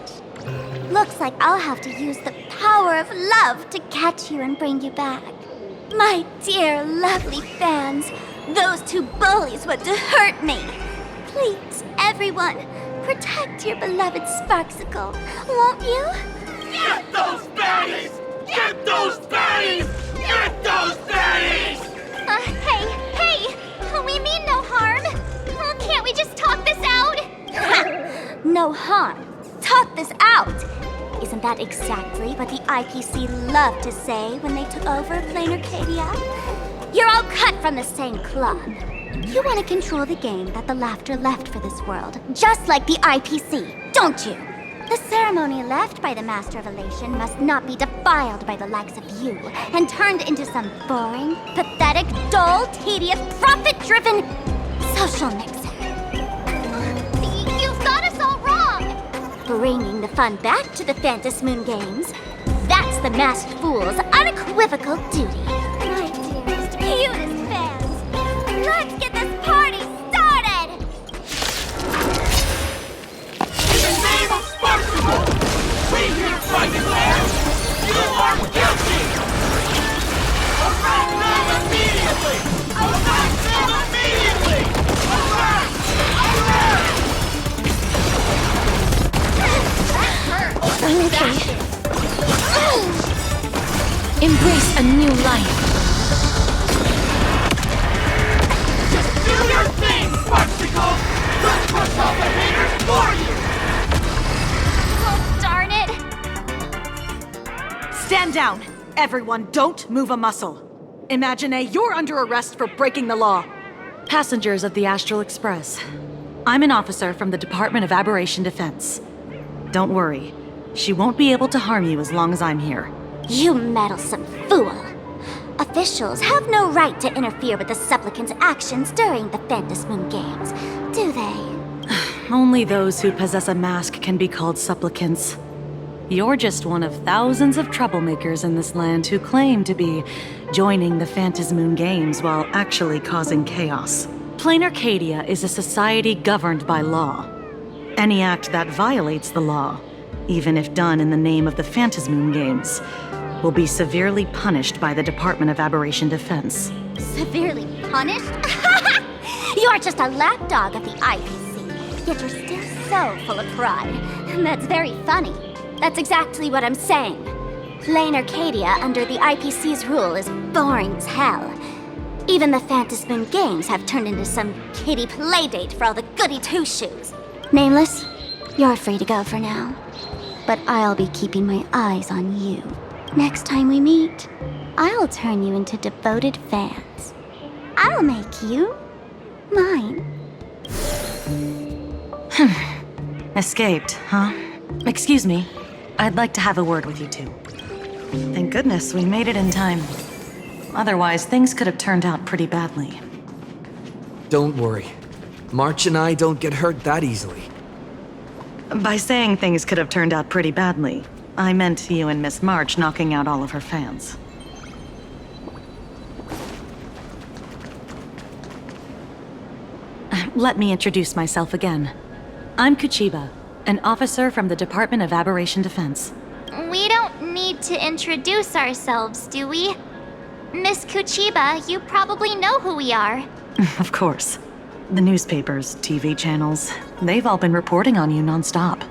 Looks like I'll have to use the power of love to catch you and bring you back. My dear, lovely fans, those two bullies want to hurt me. Please, everyone, protect your beloved Sparksicle, won't you? Get those baddies! Get those baddies! Get those baddies! Hey! We mean no harm. Can't we just talk this out? No harm. Talk this out. Isn't that exactly what the IPC loved to say when they took over Planar Cadia? You're all cut from the same cloth. You want to control the game that the Laughter left for this world, just like the IPC, don't you? The ceremony left by the Master of Elation must not be defiled by the likes of you and turned into some boring, pathetic, dull, tedious, profit-driven social mixer. You've got us all wrong! Bringing the fun back to the Phantom Moon Games, that's the Masked Fool's unequivocal duty. My dearest, cutest fans, let's get this party started! In the name of Sparksicle, we hereby declare you are guilty! Arrest them immediately! Arrest them immediately! Arrest! Arrest! Okay. Embrace a new life. Just do your thing, Sparksicle! We'll push all the haters for you! Oh, darn it! Stand down! Everyone, don't move a muscle. Imagenated, you're under arrest for breaking the law. Passengers of the Astral Express. I'm an officer from the Department of Aberration Defense. Don't worry. She won't be able to harm you as long as I'm here. You meddlesome fool! Officials have no right to interfere with the supplicants' actions during the Phantom Moon Games, do they? Only those who possess a mask can be called supplicants. You're just one of thousands of troublemakers in this land who claim to be joining the Phantom Moon Games while actually causing chaos. Planar Cadia is a society governed by law. Any act that violates the law, even if done in the name of the Phantom Moon Games, will be severely punished by the Department of Aberration Defense. Severely punished? You're just a lapdog of the IPC, yet you're still so full of pride. And that's very funny. That's exactly what I'm saying. Planar Cadia under the IPC's rule is boring as hell. Even the Phantom Moon Games have turned into some kiddie playdate for all the goody two-shoes. Nameless, you're free to go for now. But I'll be keeping my eyes on you. Next time we meet, I'll turn you into devoted fans. I'll make you mine. Escaped, huh? Excuse me. I'd like to have a word with you two. Thank goodness we made it in time. Otherwise, things could have turned out pretty badly. Don't worry. March and I don't get hurt that easily. By saying things could have turned out pretty badly, I meant you and Miss March knocking out all of her fans. Let me introduce myself again. I'm Kuchiba, an officer from the Department of Aberration Defense. We don't need to introduce ourselves, do we? Miss Kuchiba, you probably know who we are. Of course. The newspapers, TV channels, they've all been reporting on you nonstop.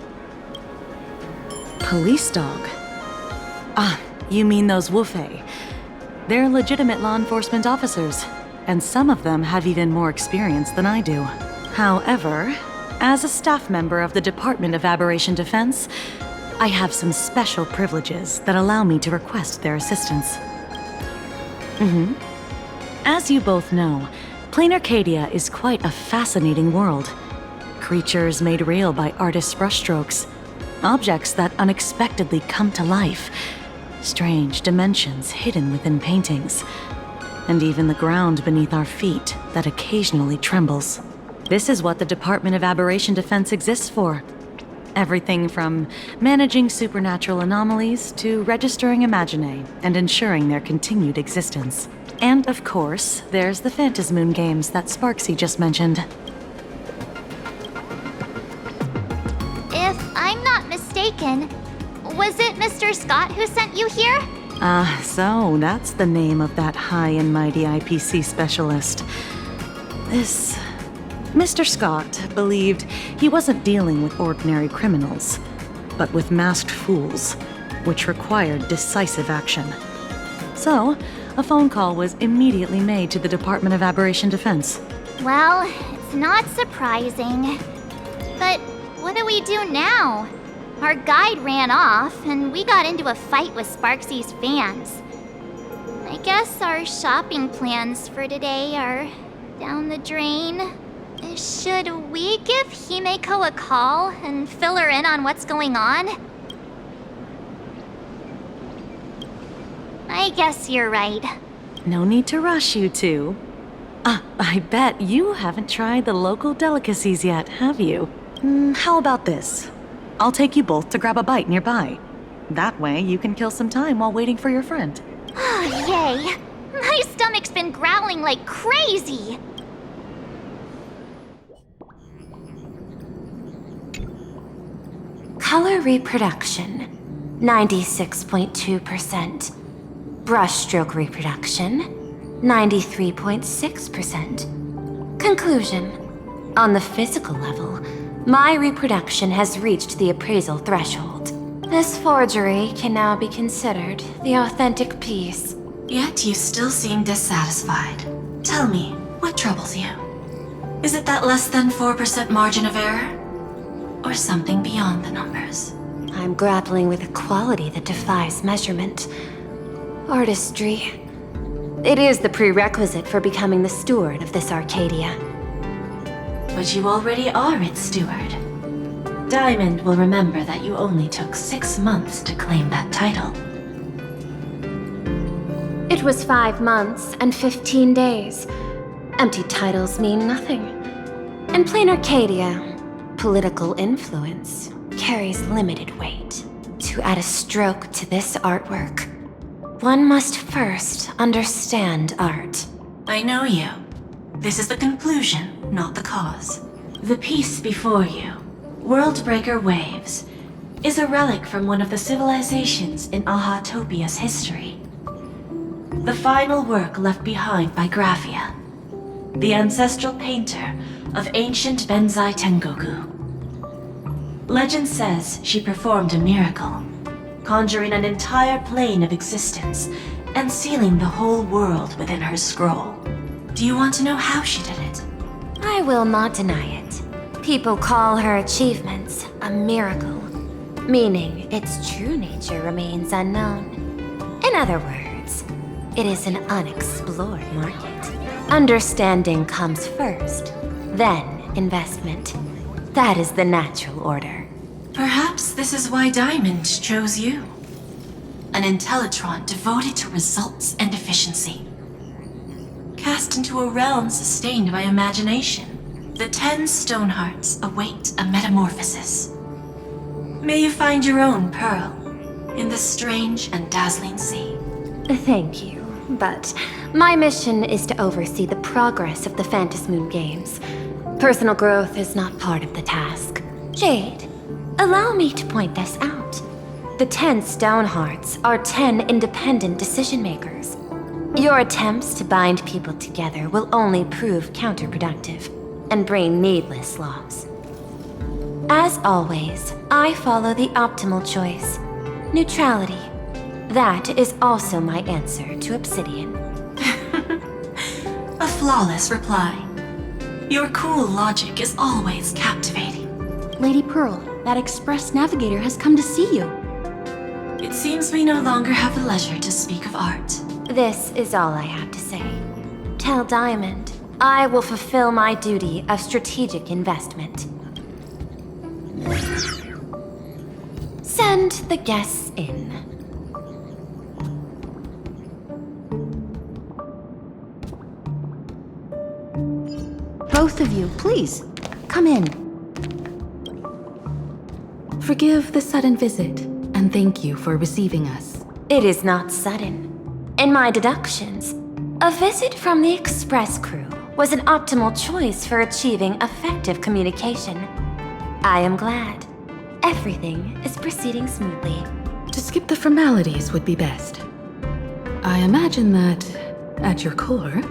Police dog? Ah, you mean those Wufei. They're legitimate law enforcement officers, and some of them have even more experience than I do. However, as a staff member of the Department of Aberration Defense, I have some special privileges that allow me to request their assistance. As you both know, Plain Arcadia is quite a fascinating world. Creatures made real by artists' brushstrokes, objects that unexpectedly come to life, strange dimensions hidden within paintings, and even the ground beneath our feet that occasionally trembles. This is what the Department of Aberration Defense exists for. Everything from managing supernatural anomalies to registering Imagenated and ensuring their continued existence. And of course, there's the Phantasmoon games that Sparksy just mentioned. If I'm not mistaken, was it Mr. Scott who sent you here? So that's the name of that high and mighty IPC specialist. This Mr. Scott believed he wasn't dealing with ordinary criminals, but with masked fools, which required decisive action. So, a phone call was immediately made to the Department of Aberration Defense. Well, it's not surprising. But what do we do now? Our guide ran off, and we got into a fight with Sparksy's fans. I guess our shopping plans for today are down the drain. Should we give Himeko a call and fill her in on what's going on? I guess you're right. No need to rush, you two. I bet you haven't tried the local delicacies yet, have you? How about this? I'll take you both to grab a bite nearby. That way you can kill some time while waiting for your friend. Oh, yay! My stomach's been growling like crazy! Color reproduction, 96.2%. Brushstroke reproduction, 93.6%. Conclusion. On the physical level, my reproduction has reached the appraisal threshold. This forgery can now be considered the authentic piece. Yet you still seem dissatisfied. Tell me, what troubles you? Is it that less than 4% margin of error? Or something beyond the numbers? I'm grappling with a quality that defies measurement. Artistry. It is the prerequisite for becoming the steward of this Arcadia. But you already are its steward. Diamond will remember that you only took 6 months to claim that title. It was 5 months and 15 days. Empty titles mean nothing. In Plain Arcadia, political influence carries limited weight. To add a stroke to this artwork, one must first understand art. I know you. This is the conclusion, not the cause. The piece before you, Worldbreaker Waves, is a relic from one of the civilizations in Ahatopia's history. The final work left behind by Graphia, the ancestral painter of ancient Benzai Tengoku. Legend says she performed a miracle, conjuring an entire plane of existence and sealing the whole world within her scroll. Do you want to know how she did it? I will not deny it. People call her achievements a miracle, meaning its true nature remains unknown. In other words, it is an unexplored market. Understanding comes first, then investment. That is the natural order. Perhaps this is why Diamond chose you. An Intellitron devoted to results and efficiency. Cast into a realm sustained by imagination, the 10 Stonehearts await a metamorphosis. May you find your own pearl in this strange and dazzling sea. Thank you, but my mission is to oversee the progress of the Phantasmoon games. Personal growth is not part of the task. Jade, allow me to point this out. The 10 Stonehearts are 10 independent decision makers. Your attempts to bind people together will only prove counterproductive and bring needless loss. As always, I follow the optimal choice: neutrality. That is also my answer to Obsidian. A flawless reply. Your cool logic is always captivating. Lady Pearl, that Express Navigator has come to see you. It seems we no longer have the leisure to speak of art. This is all I have to say. Tell Diamond I will fulfill my duty of strategic investment. Send the guests in. Both of you, please, come in. Forgive the sudden visit, and thank you for receiving us. It is not sudden. In my deductions, a visit from the Express crew was an optimal choice for achieving effective communication. I am glad. Everything is proceeding smoothly. To skip the formalities would be best. I imagine that, at your core,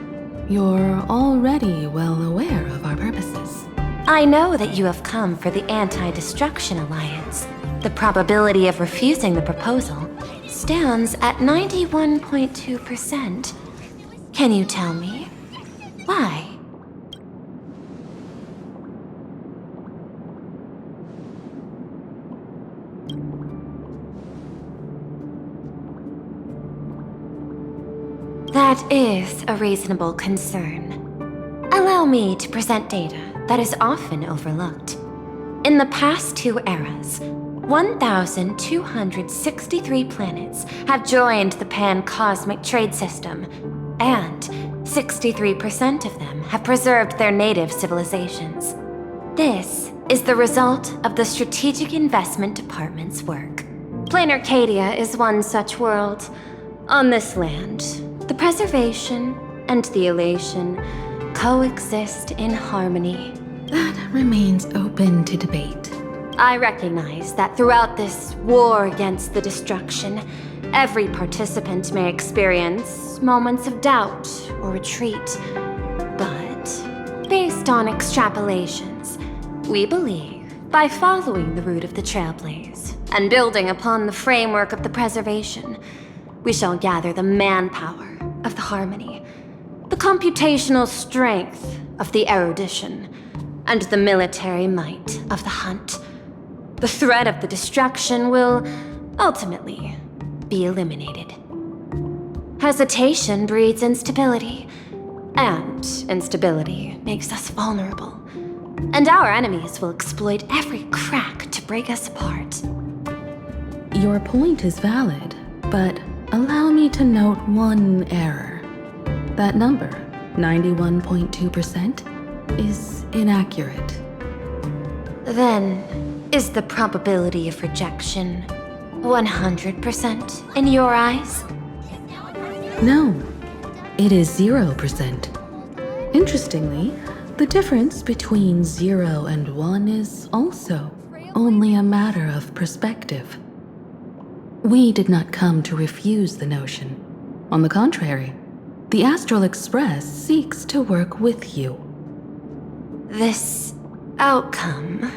you're already well aware of our purposes. I know that you have come for the Anti-Destruction Alliance. The probability of refusing the proposal stands at 91.2%. Can you tell me why? That is a reasonable concern. Allow me to present data that is often overlooked. In the past 2 eras, 1,263 planets have joined the Pan-Cosmic Trade System, and 63% of them have preserved their native civilizations. This is the result of the Strategic Investment Department's work. Planar Cadia is one such world. On this land, the preservation and the elation coexist in harmony. That remains open to debate. I recognize that throughout this war against the destruction, every participant may experience moments of doubt or retreat. But, based on extrapolations, we believe by following the route of the Trailblaze and building upon the framework of the preservation, we shall gather the manpower of the harmony, the computational strength of the erudition, and the military might of the hunt. The threat of the destruction will, ultimately, be eliminated. Hesitation breeds instability, and instability makes us vulnerable. And our enemies will exploit every crack to break us apart. Your point is valid, but allow me to note one error. That number, 91.2%, is inaccurate. Then, is the probability of rejection 100% in your eyes? No, it is 0%. Interestingly, the difference between 0 and 1 is also only a matter of perspective. We did not come to refuse the notion. On the contrary, the Astral Express seeks to work with you. This outcome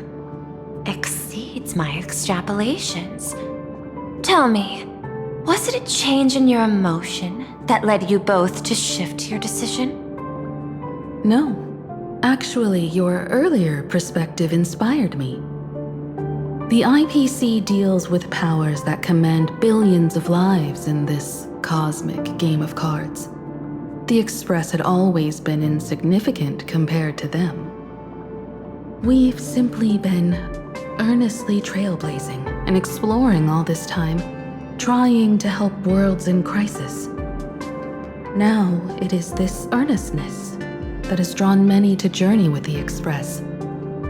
exceeds my extrapolations. Tell me, was it a change in your emotion that led you both to shift your decision? No. Actually, your earlier perspective inspired me. The IPC deals with powers that command billions of lives in this cosmic game of cards. The Express had always been insignificant compared to them. We've simply been earnestly trailblazing and exploring all this time, trying to help worlds in crisis. Now it is this earnestness that has drawn many to journey with the Express,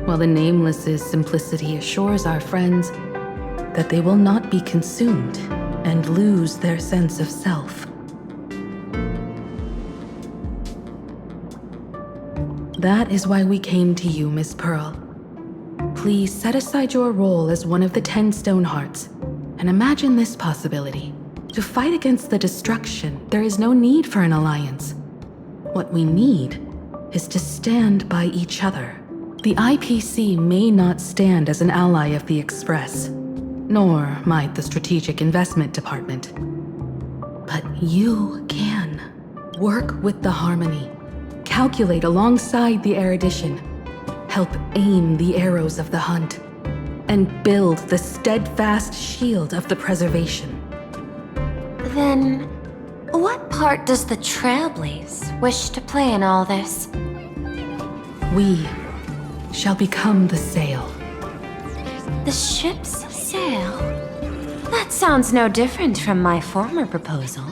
while the Nameless's simplicity assures our friends that they will not be consumed and lose their sense of self. That is why we came to you, Miss Pearl. Please set aside your role as one of the 10 Stonehearts And imagine this possibility. To fight against the destruction, there is no need for an alliance. What we need is to stand by each other. The IPC may not stand as an ally of the Express, nor might the Strategic Investment Department. But you can. Work with the Harmony. Calculate alongside the erudition. Help aim the arrows of the hunt. And build the steadfast shield of the preservation. Then, what part does the Trailblaze wish to play in all this? We shall become the sail. The ship's sail? That sounds no different from my former proposal.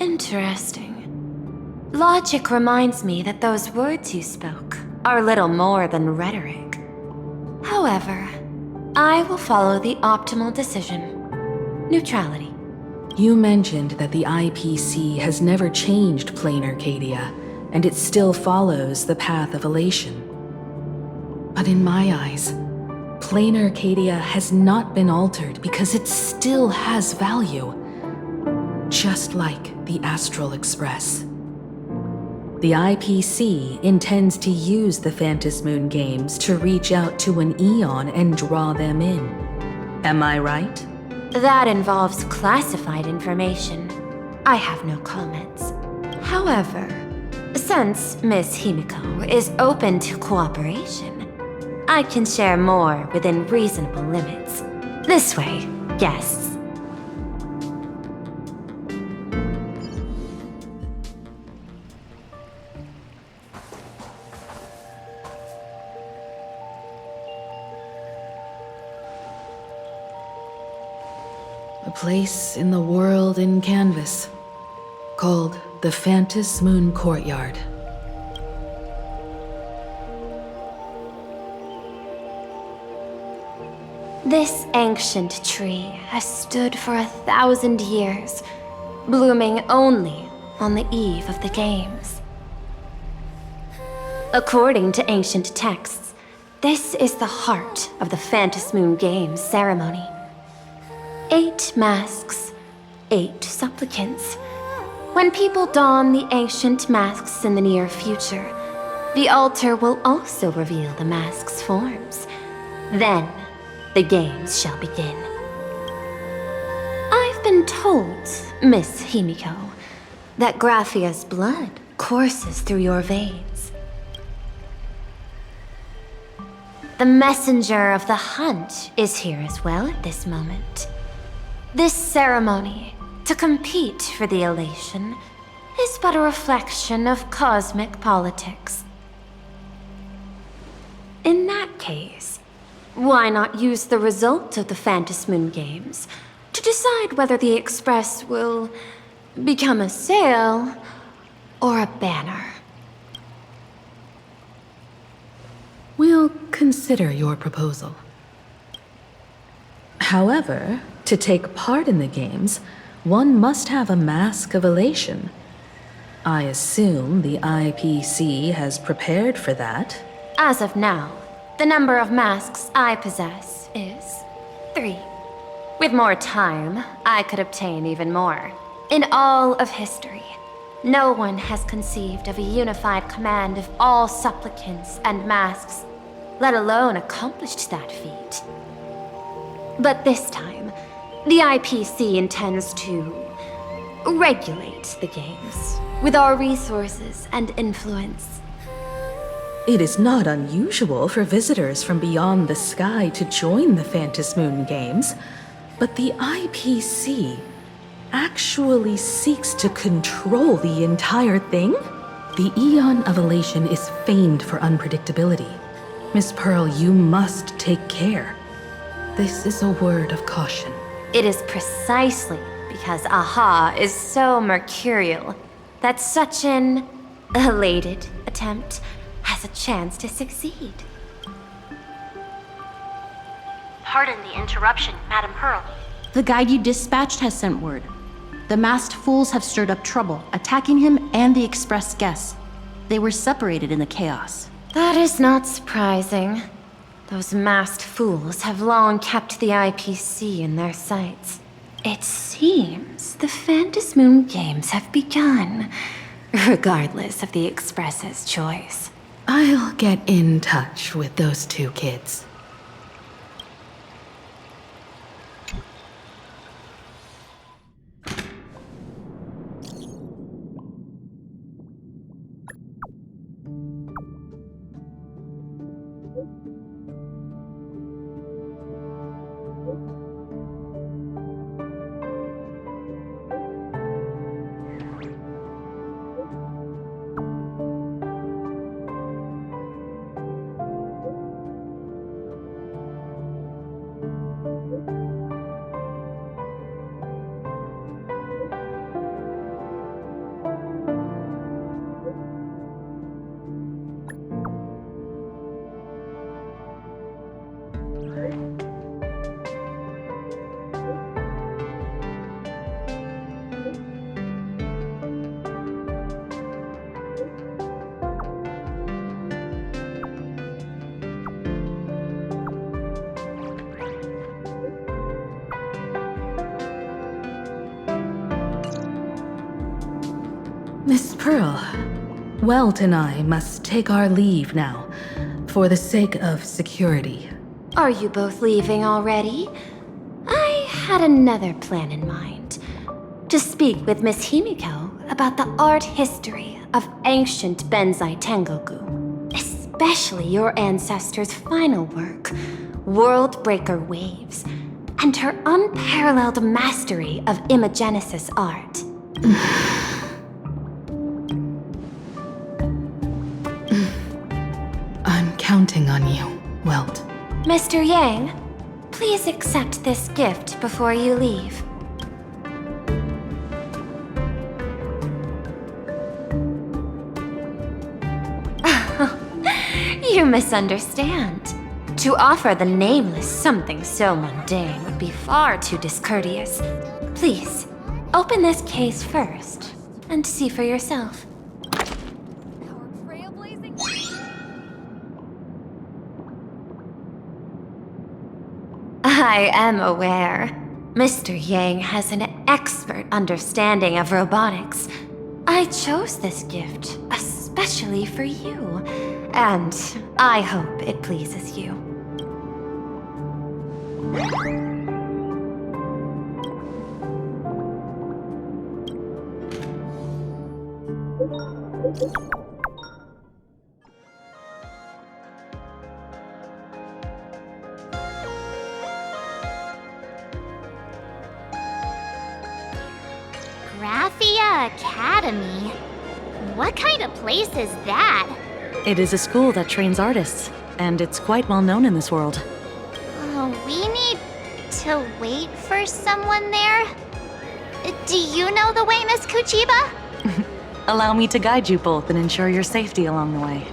Interesting. Logic reminds me that those words you spoke are little more than rhetoric. However, I will follow the optimal decision. Neutrality. You mentioned that the IPC has never changed Plain Arcadia, and it still follows the path of elation. But in my eyes, Plain Arcadia has not been altered because it still has value. Just like the Astral Express. The IPC intends to use the Phantom Moon games to reach out to an Eon and draw them in. Am I right? That involves classified information. I have no comments. However, since Miss Himiko is open to cooperation, I can share more within reasonable limits. This way, guests. A place in the world in canvas, called the Phantom Moon Courtyard. This ancient tree has stood for 1,000 years, blooming only on the eve of the games. According to ancient texts, this is the heart of the Phantom Moon Games ceremony. 8 masks, 8 supplicants. When people don the ancient masks in the near future, the altar will also reveal the masks' forms. Then, the games shall begin. I've been told, Miss Himiko, that Graphia's blood courses through your veins. The messenger of the hunt is here as well at this moment. This ceremony, to compete for the elation, is but a reflection of cosmic politics. In that case, why not use the result of the Phantom Moon Games to decide whether the Express will become a sail or a banner? We'll consider your proposal. However, to take part in the games, one must have a mask of elation. I assume the IPC has prepared for that. As of now, the number of masks I possess is 3. With more time, I could obtain even more. In all of history, no one has conceived of a unified command of all supplicants and masks, let alone accomplished that feat. But this time, the IPC intends to regulate the games with our resources and influence. It is not unusual for visitors from beyond the sky to join the Phantom Moon Games, but the IPC actually seeks to control the entire thing? The Eon of Elation is famed for unpredictability. Miss Pearl, you must take care. This is a word of caution. It is precisely because Aha is so mercurial that such an elated attempt has a chance to succeed. Pardon the interruption, Madam Pearl. The guide you dispatched has sent word. The masked fools have stirred up trouble, attacking him and the Express guests. They were separated in the chaos. That is not surprising. Those masked fools have long kept the IPC in their sights. It seems the Phantom Moon Games have begun, regardless of the Express's choice. I'll get in touch with those two kids. Miss Pearl, Welt and I must take our leave now, for the sake of security. Are you both leaving already? I had another plan in mind. To speak with Miss Himiko about the art history of ancient Benzai Tengoku, especially your ancestors' final work, Worldbreaker Waves, and her unparalleled mastery of Imagenesis art. I'm counting on you, Welt. Mr. Yang, please accept this gift before you leave. You misunderstand. To offer the Nameless something so mundane would be far too discourteous. Please, open this case first, and see for yourself. I am aware. Mr. Yang has an expert understanding of robotics. I chose this gift especially for you, and I hope it pleases you. Graphia Academy? What kind of place is that? It is a school that trains artists, and it's quite well known in this world. We need to wait for someone there? Do you know the way, Miss Kuchiba? Allow me to guide you both and ensure your safety along the way.